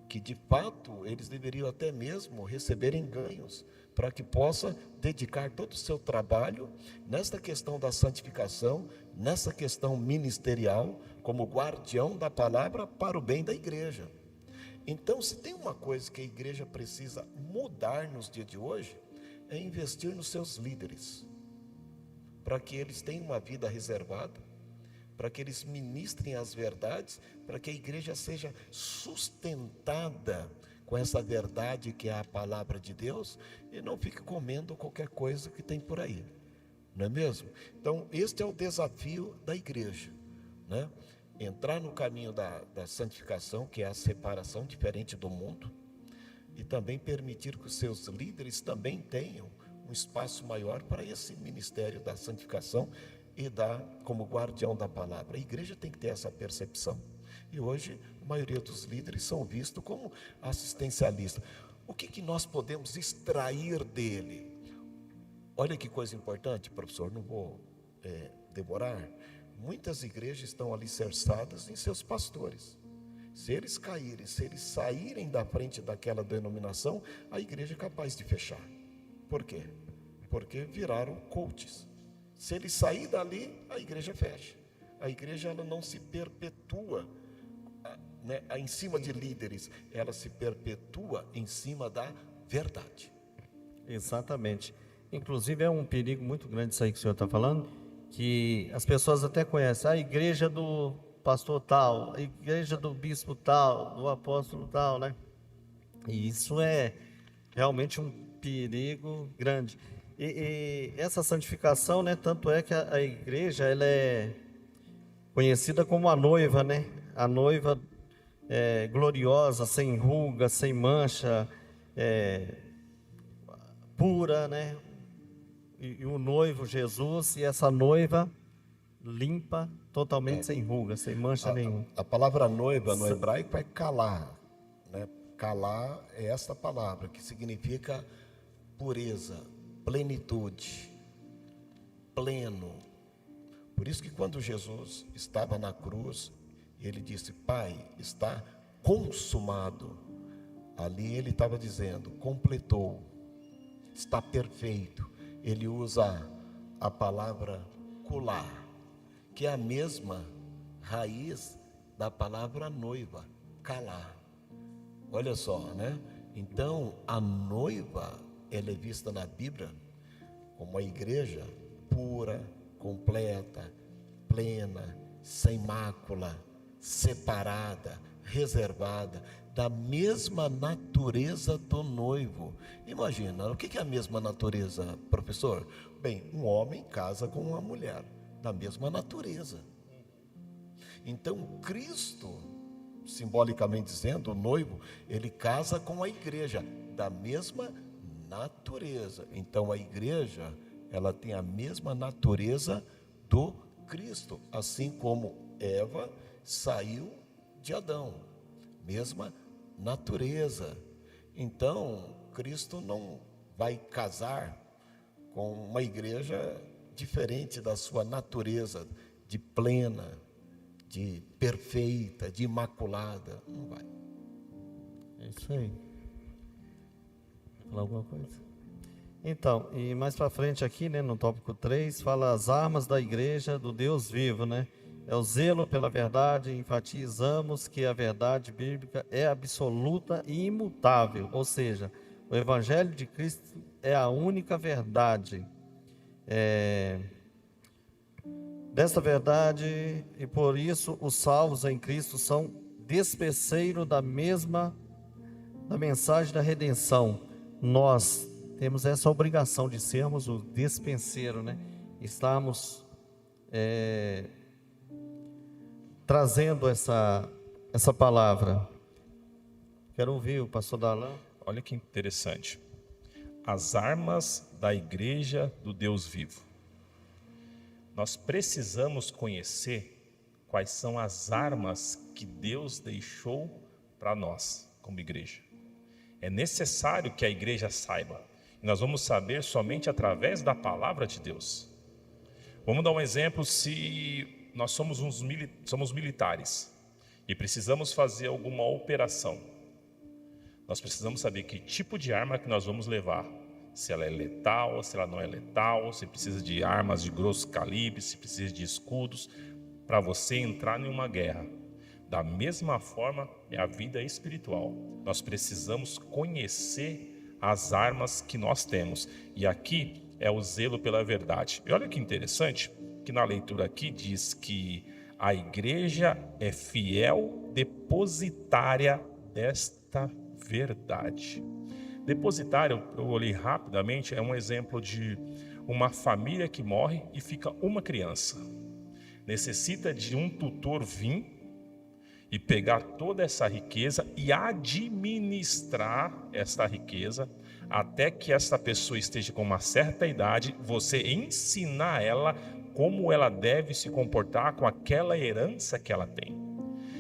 que de fato eles deveriam até mesmo receberem ganhos, para que possa dedicar todo o seu trabalho nesta questão da santificação, nessa questão ministerial, como guardião da palavra para o bem da igreja. Então, se tem uma coisa que a igreja precisa mudar nos dias de hoje, é investir nos seus líderes, para que eles tenham uma vida reservada, para que eles ministrem as verdades, para que a igreja seja sustentada com essa verdade que é a palavra de Deus, e não fique comendo qualquer coisa que tem por aí, não é mesmo? Então, este é o desafio da igreja, né? Entrar no caminho da santificação, que é a separação diferente do mundo, e também permitir que os seus líderes também tenham um espaço maior para esse ministério da santificação e como guardião da palavra. A igreja tem que ter essa percepção. E hoje, a maioria dos líderes são vistos como assistencialistas. O que nós podemos extrair dele? Olha que coisa importante, professor, não vou demorar. Muitas igrejas estão alicerçadas em seus pastores. Se eles caírem, se eles saírem da frente daquela denominação, a igreja é capaz de fechar. Por quê? Porque viraram coaches. Se ele sair dali, a igreja fecha. A igreja ela não se perpetua, né, em cima de líderes, ela se perpetua em cima da verdade. Exatamente. Inclusive é um perigo muito grande isso aí que o senhor está falando, que as pessoas até conhecem a igreja do pastor tal, a igreja do bispo tal, do apóstolo tal, né? E isso é realmente um perigo grande. E essa santificação, né? Tanto é que a igreja ela é conhecida como a noiva, né? A noiva gloriosa, sem ruga, sem mancha, pura, né? E o noivo Jesus, e essa noiva limpa, totalmente sem ruga, sem mancha nenhuma. A palavra noiva no hebraico é kalá, né? Kalá é esta palavra que significa pureza, plenitude, pleno. Por isso que quando Jesus estava na cruz, ele disse, Pai, está consumado. Ali ele estava dizendo, completou, está perfeito. Ele usa a palavra kulá, que é a mesma raiz da palavra noiva, kalá. Olha só, né? Então, a noiva, ela é vista na Bíblia como a igreja pura, completa, plena, sem mácula, separada, reservada, da mesma natureza do noivo. Imagina, o que é a mesma natureza, professor? Bem, um homem casa com uma mulher, da mesma natureza. Então, Cristo, simbolicamente dizendo, o noivo, ele casa com a igreja, da mesma natureza. Então, a igreja, ela tem a mesma natureza do Cristo, assim como Eva saiu de Adão, mesma natureza. Então, Cristo não vai casar com uma igreja diferente da sua natureza, de plena, de perfeita, de imaculada. Não vai. É isso aí. Falar alguma coisa? Então, e mais para frente aqui, né, no tópico 3, fala as armas da igreja do Deus vivo, né? É o zelo pela verdade, enfatizamos que a verdade bíblica é absoluta e imutável, ou seja, o Evangelho de Cristo é a única verdade. Desta verdade, e por isso os salvos em Cristo são despenseiro da mensagem da redenção. Nós temos essa obrigação de sermos o despenseiro, né? Estamos trazendo essa palavra. Quero ouvir o pastor Darlan. Olha que interessante. As armas da igreja do Deus vivo. Nós precisamos conhecer quais são as armas que Deus deixou para nós, como igreja. É necessário que a igreja saiba. E nós vamos saber somente através da palavra de Deus. Vamos dar um exemplo, se nós somos militares e precisamos fazer alguma operação. Nós precisamos saber que tipo de arma que nós vamos levar. Se ela é letal, se ela não é letal, se precisa de armas de grosso calibre, se precisa de escudos, para você entrar em uma guerra. Da mesma forma, é a vida espiritual. Nós precisamos conhecer as armas que nós temos. E aqui é o zelo pela verdade. E olha que interessante, que na leitura aqui diz que a igreja é fiel depositária desta verdade. Depositário, eu olhei rapidamente, é um exemplo de uma família que morre e fica uma criança. Necessita de um tutor vir e pegar toda essa riqueza e administrar esta riqueza até que essa pessoa esteja com uma certa idade, você ensinar ela como ela deve se comportar com aquela herança que ela tem.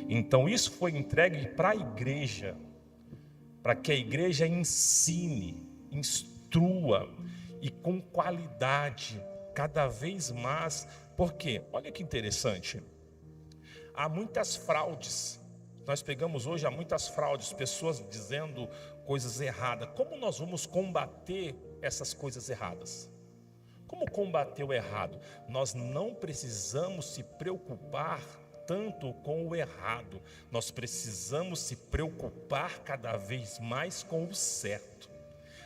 Então isso foi entregue para a igreja, para que a igreja ensine, instrua e com qualidade, cada vez mais. Porque, olha que interessante, há muitas fraudes. Nós pegamos hoje, há muitas fraudes, pessoas dizendo coisas erradas. Como nós vamos combater essas coisas erradas? Como combater o errado? Nós não precisamos se preocupar tanto com o errado, nós precisamos se preocupar cada vez mais com o certo,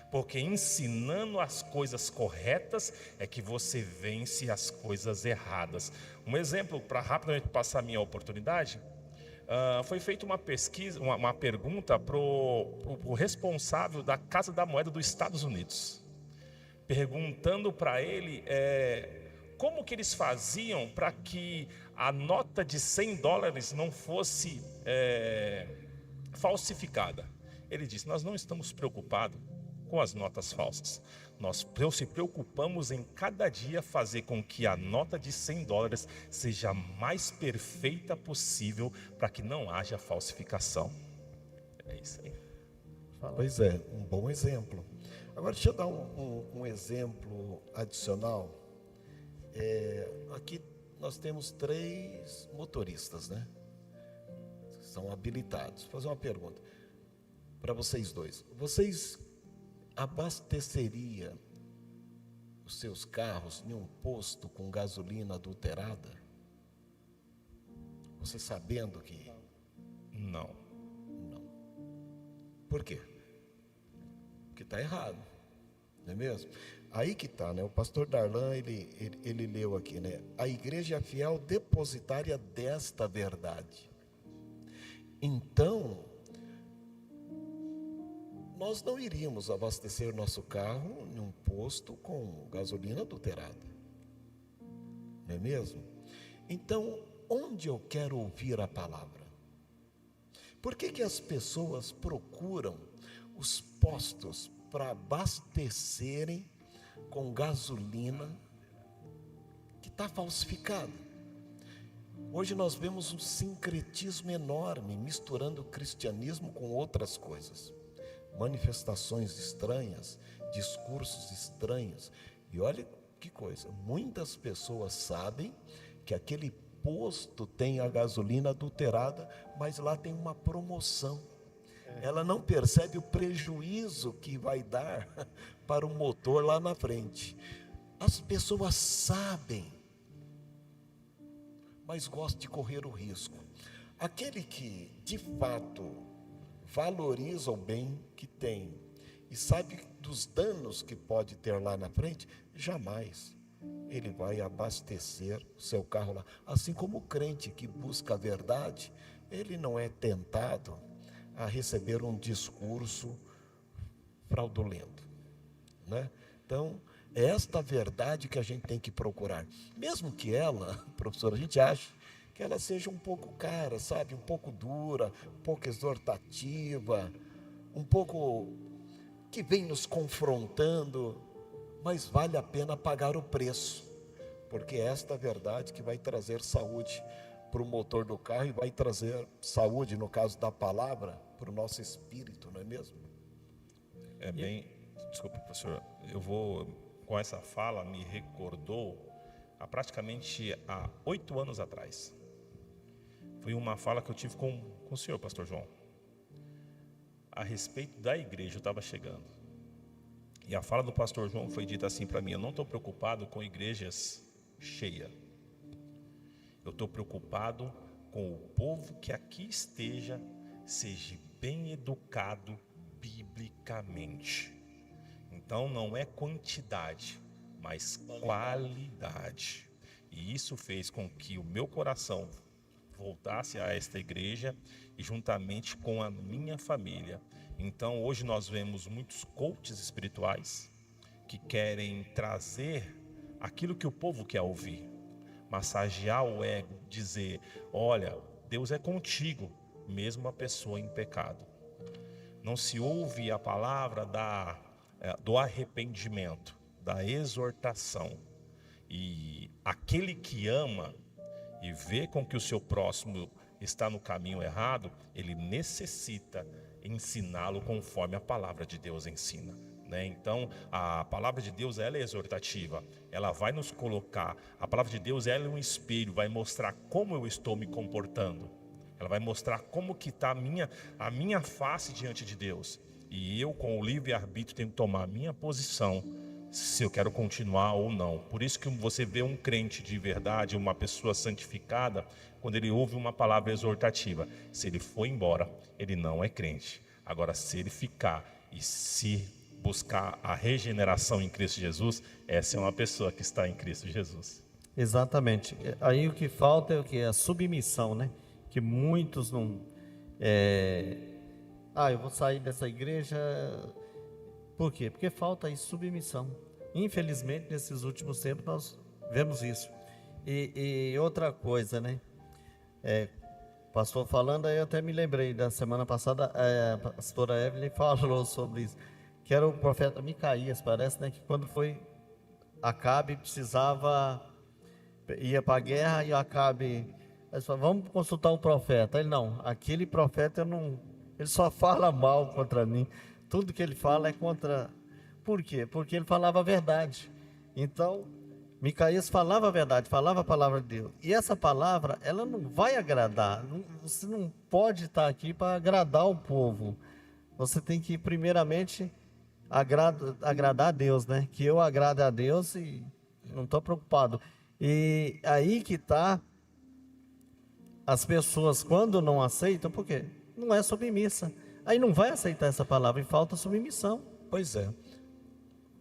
porque ensinando as coisas corretas é que você vence as coisas erradas. Um exemplo, para rapidamente passar a minha oportunidade, foi feita uma pesquisa, uma pergunta para o responsável da Casa da Moeda dos Estados Unidos, perguntando para ele como que eles faziam para que a nota de $100 não fosse falsificada. Ele disse: nós não estamos preocupados com as notas falsas. Nós se preocupamos em cada dia fazer com que a nota de $100 seja a mais perfeita possível para que não haja falsificação. É isso aí. Pois é, um bom exemplo. Agora deixa eu dar um exemplo adicional. Aqui nós temos 3 motoristas, né? São habilitados. Vou fazer uma pergunta para vocês dois. Vocês abasteceriam os seus carros em um posto com gasolina adulterada? Você sabendo que... Não. Por quê? Porque está errado, não é mesmo? Aí que está, né? O pastor Darlan, ele leu aqui, né? A igreja é fiel depositária desta verdade. Então, nós não iríamos abastecer nosso carro em um posto com gasolina adulterada, não é mesmo? Então, onde eu quero ouvir a palavra? Por que as pessoas procuram os postos para abastecerem com gasolina que está falsificada? Hoje nós vemos um sincretismo enorme, misturando o cristianismo com outras coisas, manifestações estranhas, discursos estranhos. E olha que coisa, muitas pessoas sabem que aquele posto tem a gasolina adulterada, mas lá tem uma promoção. Ela não percebe o prejuízo que vai dar para o motor lá na frente. As pessoas sabem, mas gostam de correr o risco. Aquele que, de fato, valoriza o bem que tem e sabe dos danos que pode ter lá na frente, jamais ele vai abastecer o seu carro lá. Assim como o crente que busca a verdade, ele não é tentado a receber um discurso fraudulento, né? Então, é esta verdade que a gente tem que procurar. Mesmo que ela, professor, a gente ache que ela seja um pouco cara, sabe? Um pouco dura, um pouco exortativa, um pouco que vem nos confrontando, mas vale a pena pagar o preço, porque é esta verdade que vai trazer saúde para o motor do carro e vai trazer saúde, no caso da palavra, para o nosso espírito, não é mesmo? Desculpa, professor, com essa fala me recordou praticamente há 8 anos atrás. Foi uma fala que eu tive com o senhor, pastor João, a respeito da igreja. Eu estava chegando, e a fala do pastor João foi dita assim para mim: eu não estou preocupado com igrejas cheias, eu estou preocupado com o povo que aqui esteja, seja bem educado biblicamente. Então não é quantidade, mas qualidade. E isso fez com que o meu coração voltasse a esta igreja, e juntamente com a minha família. Então hoje nós vemos muitos coaches espirituais que querem trazer aquilo que o povo quer ouvir, massagear o ego, dizer: olha, Deus é contigo, mesmo a pessoa em pecado. Não se ouve a palavra do arrependimento, da exortação. E aquele que ama e vê com que o seu próximo está no caminho errado, ele necessita ensiná-lo conforme a palavra de Deus ensina, né? Então a palavra de Deus, ela é exortativa, ela vai nos colocar, a palavra de Deus, ela é um espelho, vai mostrar como eu estou me comportando, ela vai mostrar como que está a minha face diante de Deus, e eu, com o livre-arbítrio, tenho que tomar a minha posição, se eu quero continuar ou não. Por isso que você vê um crente de verdade, uma pessoa santificada, quando ele ouve uma palavra exortativa, se ele for embora, ele não é crente. Agora, se ele ficar e se buscar a regeneração em Cristo Jesus, essa é uma pessoa que está em Cristo Jesus. Exatamente. Aí o que falta é o que? A submissão, né? Que muitos não... eu vou sair dessa igreja... Por quê? Porque falta aí submissão. Infelizmente, nesses últimos tempos, nós vemos isso. E outra coisa, né? Pastor falando, aí eu até me lembrei da semana passada, a pastora Evelyn falou sobre isso, que era o profeta Micaías, parece, né? Que quando foi Acabe, ia para a guerra, e Acabe, eles falaram: vamos consultar o profeta. Ele: não, aquele profeta ele só fala mal contra mim. Tudo que ele fala é contra... Por quê? Porque ele falava a verdade. Então, Micaías falava a verdade, falava a palavra de Deus. E essa palavra, ela não vai agradar. Você não pode estar aqui para agradar o povo. Você tem que, primeiramente, agradar a Deus, né? Que eu agrade a Deus e não estou preocupado. E aí que está... As pessoas, quando não aceitam, por quê? Não é submissa. Aí não vai aceitar essa palavra e falta submissão. Pois é.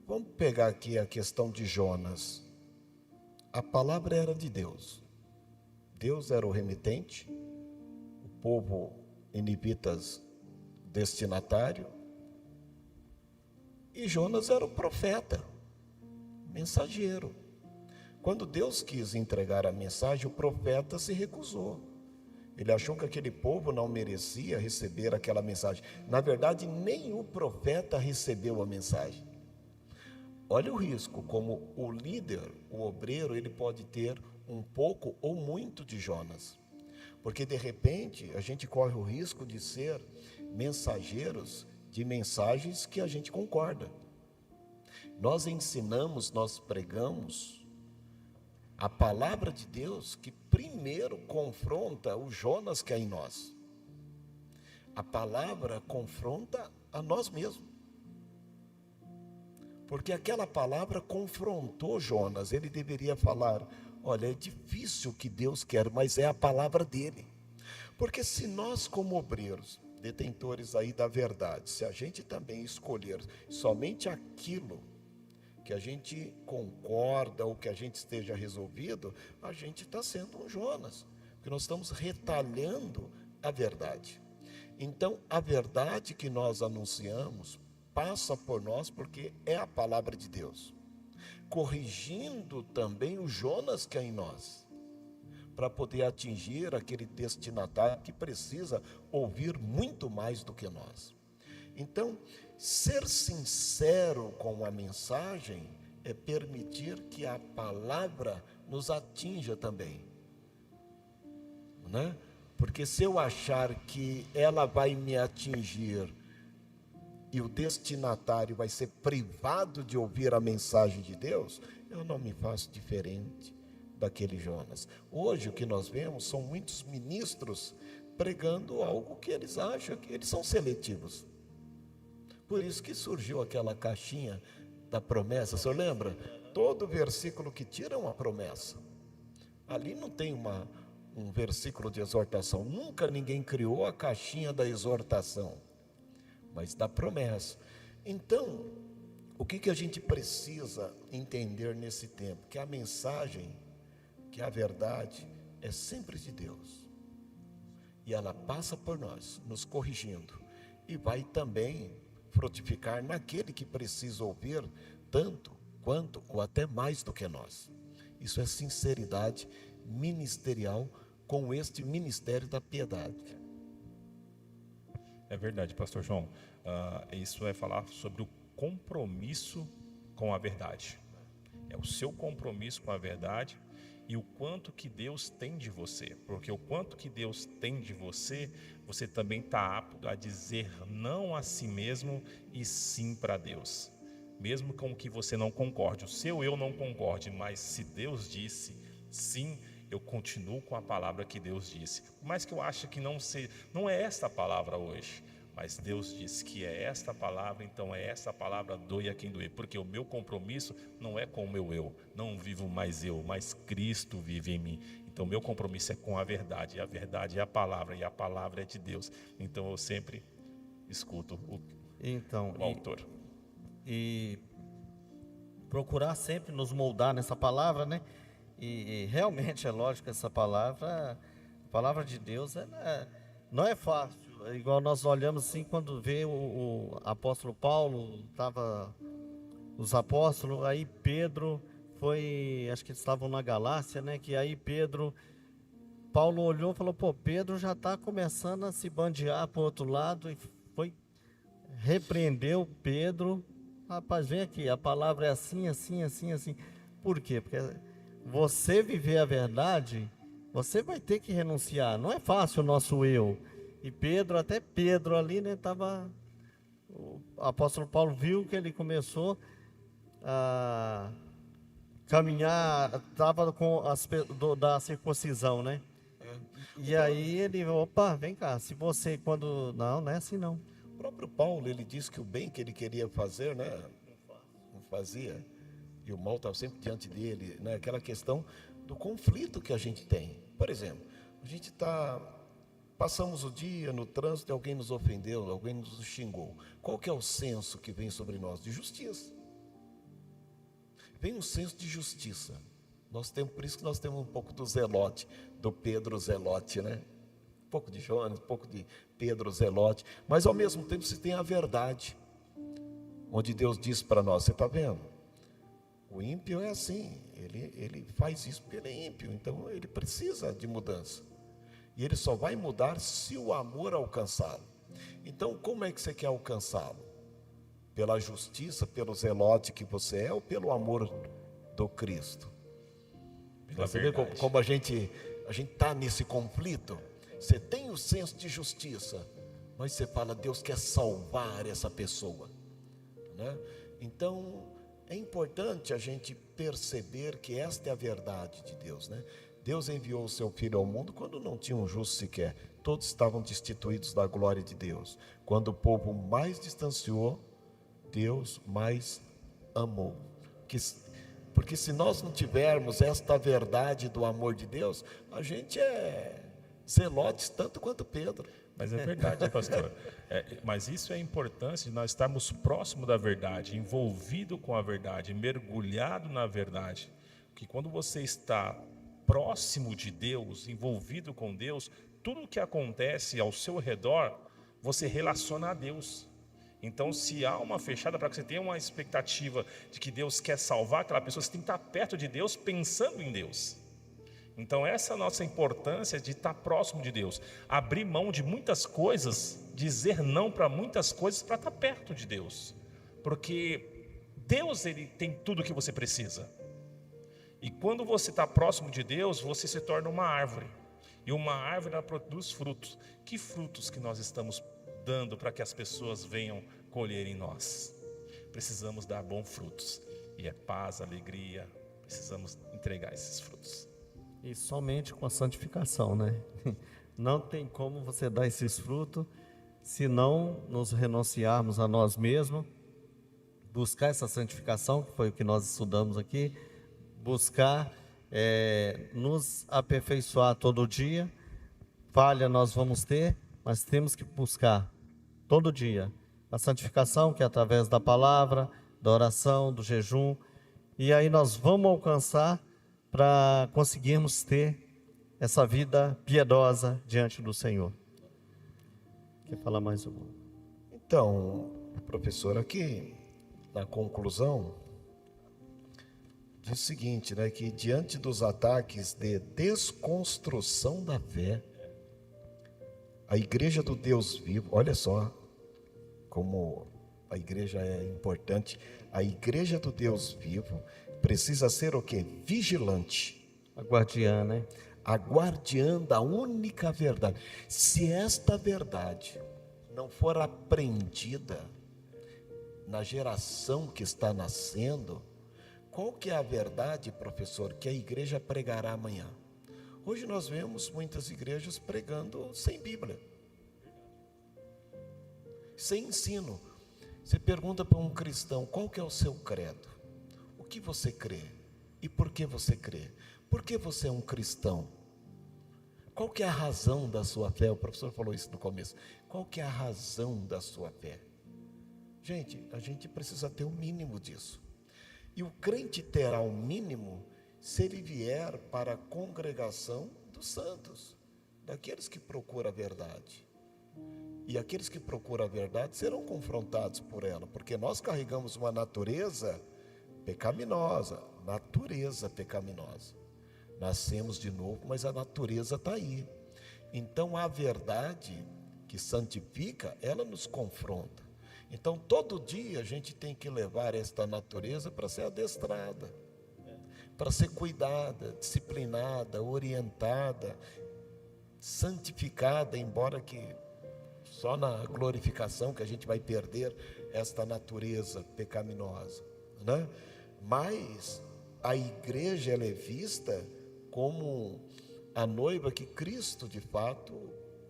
Vamos pegar aqui a questão de Jonas. A palavra era de Deus. Deus era o remitente, o povo ninivitas destinatário, e Jonas era o profeta, mensageiro. Quando Deus quis entregar a mensagem, o profeta se recusou. Ele achou que aquele povo não merecia receber aquela mensagem. Na verdade, nem o profeta recebeu a mensagem. Olha o risco, como o líder, o obreiro, ele pode ter um pouco ou muito de Jonas. Porque de repente a gente corre o risco de ser mensageiros de mensagens que a gente concorda. Nós ensinamos, nós pregamos a palavra de Deus, que primeiro confronta o Jonas que é em nós. A palavra confronta a nós mesmos. Porque aquela palavra confrontou Jonas. Ele deveria falar: olha, é difícil o que Deus quer, mas é a palavra dele. Porque se nós, como obreiros, detentores aí da verdade, se a gente também escolher somente aquilo que a gente concorda ou que a gente esteja resolvido, a gente está sendo um Jonas, porque nós estamos retalhando a verdade. Então, a verdade que nós anunciamos passa por nós, porque é a palavra de Deus, corrigindo também o Jonas que é em nós, para poder atingir aquele destinatário que precisa ouvir muito mais do que nós. Então, ser sincero com a mensagem é permitir que a palavra nos atinja também, né? Porque se eu achar que ela vai me atingir e o destinatário vai ser privado de ouvir a mensagem de Deus, eu não me faço diferente daquele Jonas. Hoje o que nós vemos são muitos ministros pregando algo que eles acham que eles são seletivos. Por isso que surgiu aquela caixinha da promessa. O senhor lembra? Todo versículo que tira é uma promessa. Ali não tem um versículo de exortação. Nunca ninguém criou a caixinha da exortação, mas da promessa. Então, o que a gente precisa entender nesse tempo? Que a mensagem, que a verdade é sempre de Deus. E ela passa por nós, nos corrigindo. E vai também frutificar naquele que precisa ouvir tanto quanto ou até mais do que nós. Isso é sinceridade ministerial com este ministério da piedade. É verdade, pastor João. Isso é falar sobre o compromisso com a verdade. É o seu compromisso com a verdade e o quanto que Deus tem de você. Porque o quanto que Deus tem de você, você também está apto a dizer não a si mesmo e sim para Deus. Mesmo com que você não concorde, o seu eu não concorde, mas se Deus disse sim, eu continuo com a palavra que Deus disse. Por mais que eu ache que não é esta a palavra hoje, mas Deus disse que é esta palavra, então é essa palavra, doe a quem doer. Porque o meu compromisso não é com o meu eu, não vivo mais eu, mas Cristo vive em mim. Então meu compromisso é com a verdade, e a verdade é a palavra, e a palavra é de Deus. Então eu sempre escuto o autor. E procurar sempre nos moldar nessa palavra, né? E realmente é lógico, essa palavra, a palavra de Deus, não é fácil. É igual nós olhamos assim, quando vê o apóstolo Paulo, os apóstolos, aí Pedro foi, acho que eles estavam na Galácia, né? Que aí Paulo olhou e falou, Pedro já está começando a se bandear para o outro lado, e repreendeu Pedro. Rapaz, vem aqui, a palavra é assim, assim, assim, assim. Por quê? Porque você viver a verdade, você vai ter que renunciar. Não é fácil o nosso eu. E até Pedro ali, né, o apóstolo Paulo viu que ele começou a caminhar, estava com da circuncisão, né? E aí ele, vem cá, se você não é assim não. O próprio Paulo, ele disse que o bem que ele queria fazer, né, não fazia, e o mal estava sempre diante dele, né? Aquela questão do conflito que a gente tem. Por exemplo, a gente passamos o dia no trânsito e alguém nos ofendeu, alguém nos xingou. Qual que é o senso que vem sobre nós? De justiça. Vem um senso de justiça. Por isso que nós temos um pouco do Zelote, do Pedro Zelote, né? Um pouco de Jonas, um pouco de Pedro Zelote. Mas ao mesmo tempo você tem a verdade, onde Deus diz para nós, você está vendo? O ímpio é assim, ele faz isso porque ele é ímpio, então ele precisa de mudança. E ele só vai mudar se o amor alcançá-lo. Então, como é que você quer alcançá-lo? Pela justiça, pelo zelote que você é, ou pelo amor do Cristo? Você vê como a gente está nesse conflito? Você tem o senso de justiça, mas você fala, Deus quer salvar essa pessoa, né? Então, é importante a gente perceber que esta é a verdade de Deus, né? Deus enviou o seu Filho ao mundo quando não tinha um justo sequer. Todos estavam destituídos da glória de Deus. Quando o povo mais distanciou, Deus mais amou. Porque se nós não tivermos esta verdade do amor de Deus, a gente é zelotes tanto quanto Pedro. Mas é verdade, pastor. Mas isso é importante, nós estarmos próximo da verdade, envolvido com a verdade, mergulhado na verdade. Porque quando você está próximo de Deus, envolvido com Deus, tudo o que acontece ao seu redor, você relaciona a Deus. Então, se há uma fechada, para que você tenha uma expectativa de que Deus quer salvar aquela pessoa, você tem que estar perto de Deus, pensando em Deus. Então essa é a nossa importância de estar próximo de Deus, abrir mão de muitas coisas, dizer não para muitas coisas para estar perto de Deus, porque Deus, ele tem tudo o que você precisa. E quando você está próximo de Deus, você se torna uma árvore, e uma árvore ela produz frutos. Que frutos que nós estamos dando para que as pessoas venham colher em nós? Precisamos dar bons frutos, e é paz, alegria, precisamos entregar esses frutos. E somente com a santificação, né? Não tem como você dar esses frutos se não nos renunciarmos a nós mesmos, buscar essa santificação, que foi o que nós estudamos aqui, buscar nos aperfeiçoar todo dia. Falha nós vamos ter, mas temos que buscar todo dia a santificação, que é através da palavra, da oração, do jejum, e aí nós vamos alcançar para conseguirmos ter essa vida piedosa diante do Senhor. Quer falar mais alguma? Então, professor, aqui na conclusão diz o seguinte, né, que diante dos ataques de desconstrução da fé, a igreja do Deus vivo, olha só como a igreja é importante, a igreja do Deus vivo precisa ser o quê? Vigilante. A guardiã, né? A guardiã da única verdade. Se esta verdade não for aprendida na geração que está nascendo, qual que é a verdade, professor, que a igreja pregará amanhã? Hoje nós vemos muitas igrejas pregando sem Bíblia, sem ensino. Você pergunta para um cristão, qual que é o seu credo? O que você crê? E por que você crê? Por que você é um cristão? Qual que é a razão da sua fé? O professor falou isso no começo. Qual que é a razão da sua fé? Gente, a gente precisa ter o mínimo disso. E o crente terá o mínimo se ele vier para a congregação dos santos, daqueles que procuram a verdade. E aqueles que procuram a verdade serão confrontados por ela, porque nós carregamos uma natureza pecaminosa, Nascemos de novo, mas a natureza está aí. Então a verdade que santifica, ela nos confronta. Então todo dia a gente tem que levar esta natureza para ser adestrada, para ser cuidada, disciplinada, orientada, santificada, embora que só na glorificação que a gente vai perder esta natureza pecaminosa, né? Mas a igreja ela é vista como a noiva que Cristo de fato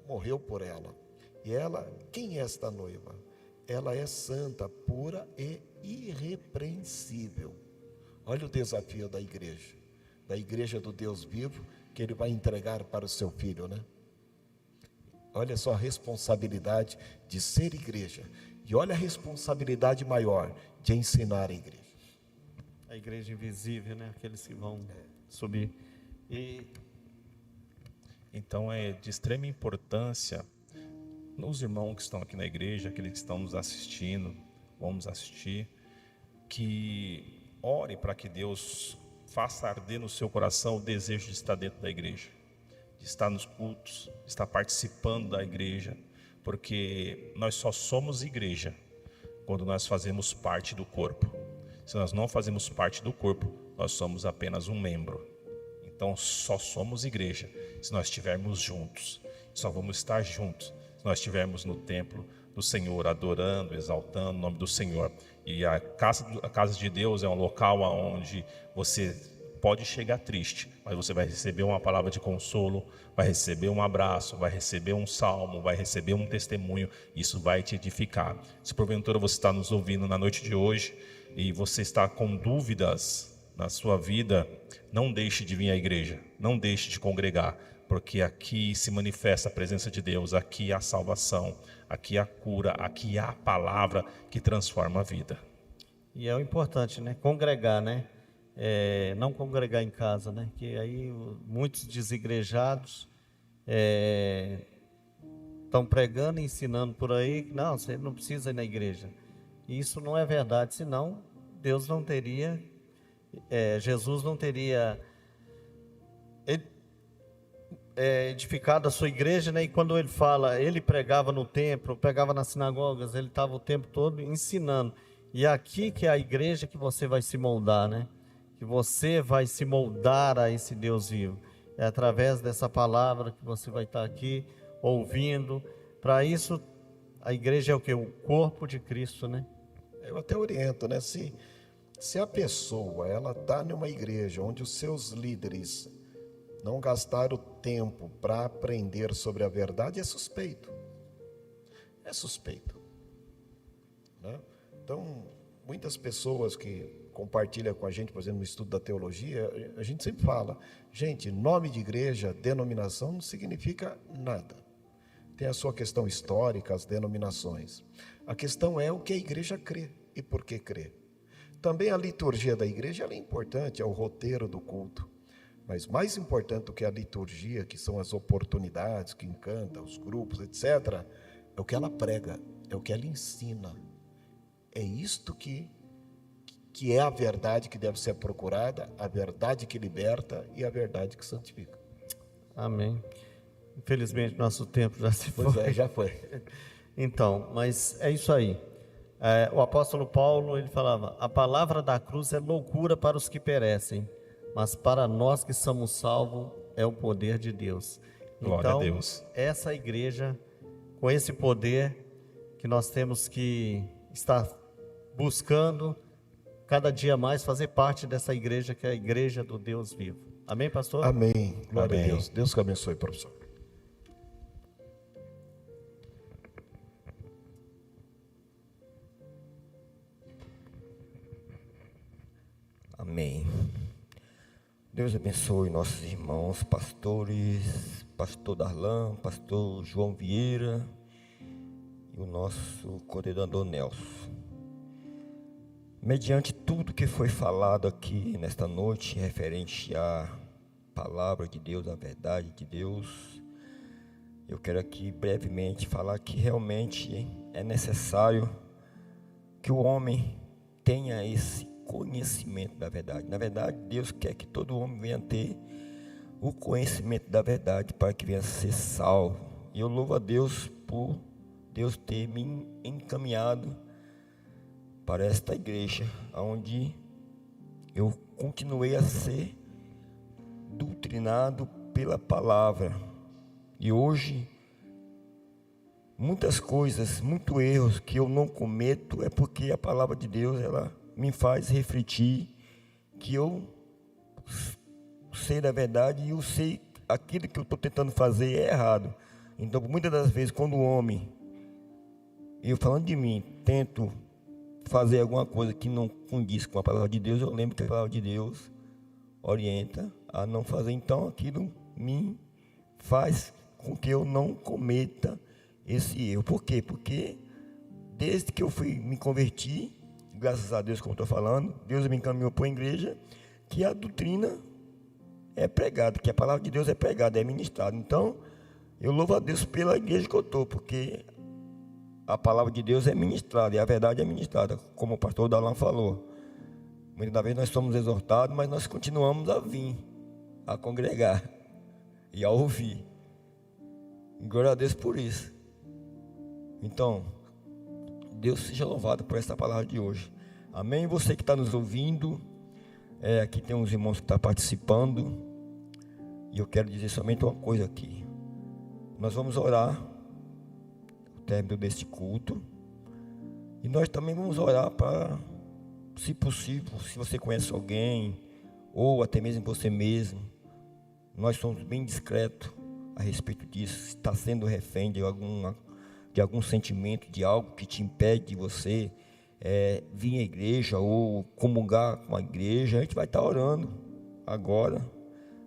morreu por ela. E ela, quem é esta noiva? Ela é santa, pura e irrepreensível. Olha o desafio da igreja do Deus vivo, que ele vai entregar para o seu filho, né? Olha só a responsabilidade de ser igreja. E olha a responsabilidade maior de ensinar a igreja. A igreja invisível, né? Aqueles que vão subir. E então é de extrema importância os irmãos que estão aqui na igreja, aqueles que estão nos assistindo, vamos assistir, que ore para que Deus faça arder no seu coração o desejo de estar dentro da igreja, de estar nos cultos, de estar participando da igreja, porque nós só somos igreja quando nós fazemos parte do corpo. Se nós não fazemos parte do corpo, nós somos apenas um membro. Então só somos igreja se nós estivermos juntos. Só vamos estar juntos se nós estivermos no templo do Senhor, adorando, exaltando o nome do Senhor. E a casa de Deus é um local onde você pode chegar triste, mas você vai receber uma palavra de consolo, vai receber um abraço, vai receber um salmo, vai receber um testemunho. Isso vai te edificar. Se porventura você está nos ouvindo na noite de hoje e você está com dúvidas na sua vida, não deixe de vir à igreja, não deixe de congregar, porque aqui se manifesta a presença de Deus, aqui há salvação, aqui há cura, aqui há a palavra que transforma a vida. E é o importante, né? Congregar, né? Não congregar em casa, né? Que aí muitos desigrejados estão pregando e ensinando por aí, não, você não precisa ir na igreja. E isso não é verdade, senão Deus não teria, Jesus não teria, edificado a sua igreja, né? E quando ele fala, ele pregava no templo, pregava nas sinagogas, ele estava o tempo todo ensinando. E aqui que é a igreja que você vai se moldar, né? Que você vai se moldar a esse Deus vivo. É através dessa palavra que você vai estar aqui ouvindo. Para isso, a igreja é o quê? O corpo de Cristo, né? Eu até oriento, né? Se a pessoa ela está numa igreja onde os seus líderes não gastaram tempo para aprender sobre a verdade, é suspeito. É suspeito, né? Então, muitas pessoas que compartilham com a gente, por exemplo, no estudo da teologia, a gente sempre fala, gente, nome de igreja, denominação não significa nada. Tem a sua questão histórica, as denominações. A questão é o que a igreja crê e por que crê. Também a liturgia da igreja ela é importante, é o roteiro do culto. Mas mais importante do que a liturgia, que são as oportunidades que encanta, os grupos, etc., é o que ela prega, é o que ela ensina. É isto que é a verdade que deve ser procurada, a verdade que liberta e a verdade que santifica. Amém. Infelizmente, nosso tempo já se foi. Pois é, já foi. Então, mas é isso aí. O apóstolo Paulo, ele falava, a palavra da cruz é loucura para os que perecem, mas para nós que somos salvos é o poder de Deus. Glória então, a Deus. Essa igreja, com esse poder que nós temos que estar buscando cada dia mais fazer parte dessa igreja que é a igreja do Deus vivo. Amém, pastor? Amém. Glória Amém. a Deus. Deus que abençoe, professor. Amém. Deus abençoe nossos irmãos, pastores, pastor Darlan, pastor João Vieira e o nosso coordenador Nelson. Mediante tudo que foi falado aqui nesta noite, referente à palavra de Deus, à verdade de Deus, eu quero aqui brevemente falar que realmente é necessário que o homem tenha esse conhecimento da verdade. Na verdade, Deus quer que todo homem venha ter o conhecimento da verdade para que venha ser salvo. E eu louvo a Deus por Deus ter me encaminhado para esta igreja, onde eu continuei a ser doutrinado pela palavra. E hoje, muitas coisas, muitos erros que eu não cometo é porque a palavra de Deus, ela me faz refletir que eu sei da verdade e eu sei aquilo que eu estou tentando fazer é errado. Então, muitas das vezes, quando o homem, eu falando de mim, tento fazer alguma coisa que não condiz com a palavra de Deus, eu lembro que a palavra de Deus orienta a não fazer. Então, aquilo me faz com que eu não cometa esse erro. Por quê? Porque desde que eu me converti, graças a Deus, como estou falando, Deus me encaminhou para a igreja, que a doutrina é pregada, que a palavra de Deus é pregada, é ministrada. Então, eu louvo a Deus pela igreja que eu estou, porque a palavra de Deus é ministrada, e a verdade é ministrada, como o pastor Dalan falou. Muitas vezes nós somos exortados, mas nós continuamos a vir, a congregar e a ouvir. Glória a Deus por isso. Então, Deus seja louvado por essa palavra de hoje. Amém? Você que está nos ouvindo, aqui tem uns irmãos que estão participando, e eu quero dizer somente uma coisa aqui. Nós vamos orar no término deste culto, e nós também vamos orar para, se possível, se você conhece alguém, ou até mesmo você mesmo, nós somos bem discretos a respeito disso, se está sendo refém de algum sentimento, de algo que te impede de você vir à igreja ou comungar com a igreja, a gente vai estar orando agora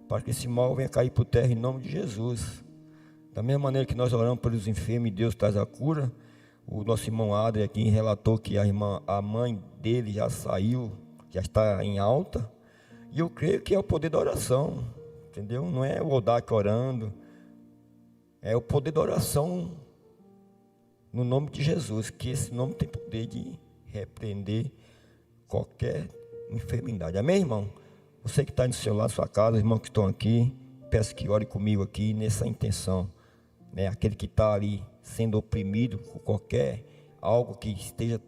para que esse mal venha cair por terra em nome de Jesus. Da mesma maneira que nós oramos pelos enfermos e Deus traz a cura, o nosso irmão Adri aqui relatou que a mãe dele já saiu, já está em alta, e eu creio que é o poder da oração, entendeu? Não é o Odak orando, é o poder da oração no nome de Jesus, que esse nome tem poder de repreender qualquer enfermidade. Amém, irmão? Você que está no seu lar, sua casa, irmãos que estão aqui, peço que ore comigo aqui nessa intenção, né? Aquele que está ali sendo oprimido por qualquer algo que esteja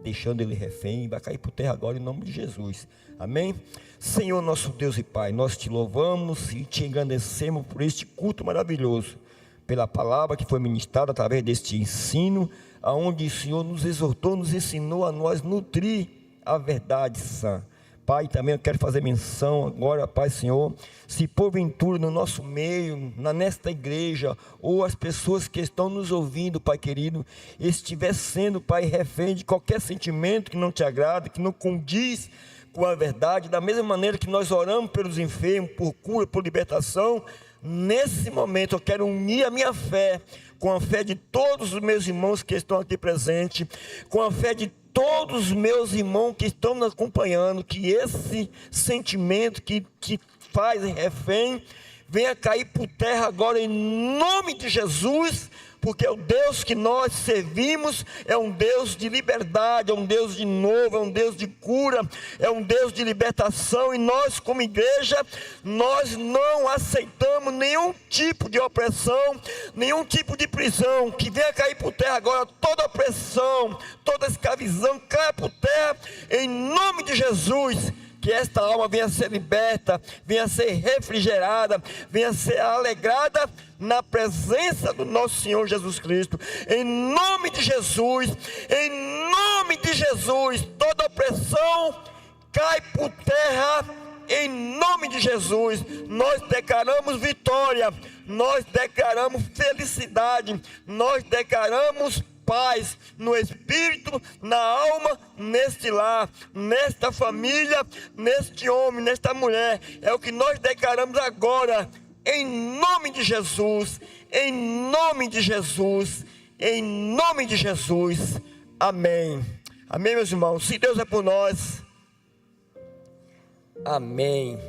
deixando ele refém, vai cair por terra agora em nome de Jesus. Amém? Senhor nosso Deus e Pai, nós te louvamos e te engrandecemos por este culto maravilhoso, pela palavra que foi ministrada através deste ensino, aonde o Senhor nos exortou, nos ensinou a nós nutrir a verdade sã. Pai, também eu quero fazer menção agora, Pai, Senhor, se porventura no nosso meio, nesta igreja, ou as pessoas que estão nos ouvindo, Pai querido, estiver sendo, Pai, refém de qualquer sentimento que não te agrada, que não condiz com a verdade, da mesma maneira que nós oramos pelos enfermos, por cura, por libertação, nesse momento eu quero unir a minha fé com a fé de todos os meus irmãos que estão aqui presentes, com a fé de todos os meus irmãos que estão nos acompanhando, que esse sentimento que faz refém venha cair por terra agora em nome de Jesus, porque o Deus que nós servimos é um Deus de liberdade, é um Deus de novo, é um Deus de cura, é um Deus de libertação, e nós como igreja, nós não aceitamos nenhum tipo de opressão, nenhum tipo de prisão, que venha cair por terra agora, toda opressão, toda escravidão, caia por terra, em nome de Jesus. Que esta alma venha ser liberta, venha ser refrigerada, venha ser alegrada na presença do nosso Senhor Jesus Cristo. Em nome de Jesus, toda opressão cai por terra, em nome de Jesus. Nós declaramos vitória, nós declaramos felicidade, nós declaramos paz no espírito, na alma, neste lar, nesta família, neste homem, nesta mulher. É o que nós declaramos agora, em nome de Jesus, em nome de Jesus, em nome de Jesus. Amém. Amém, meus irmãos. Se Deus é por nós, amém.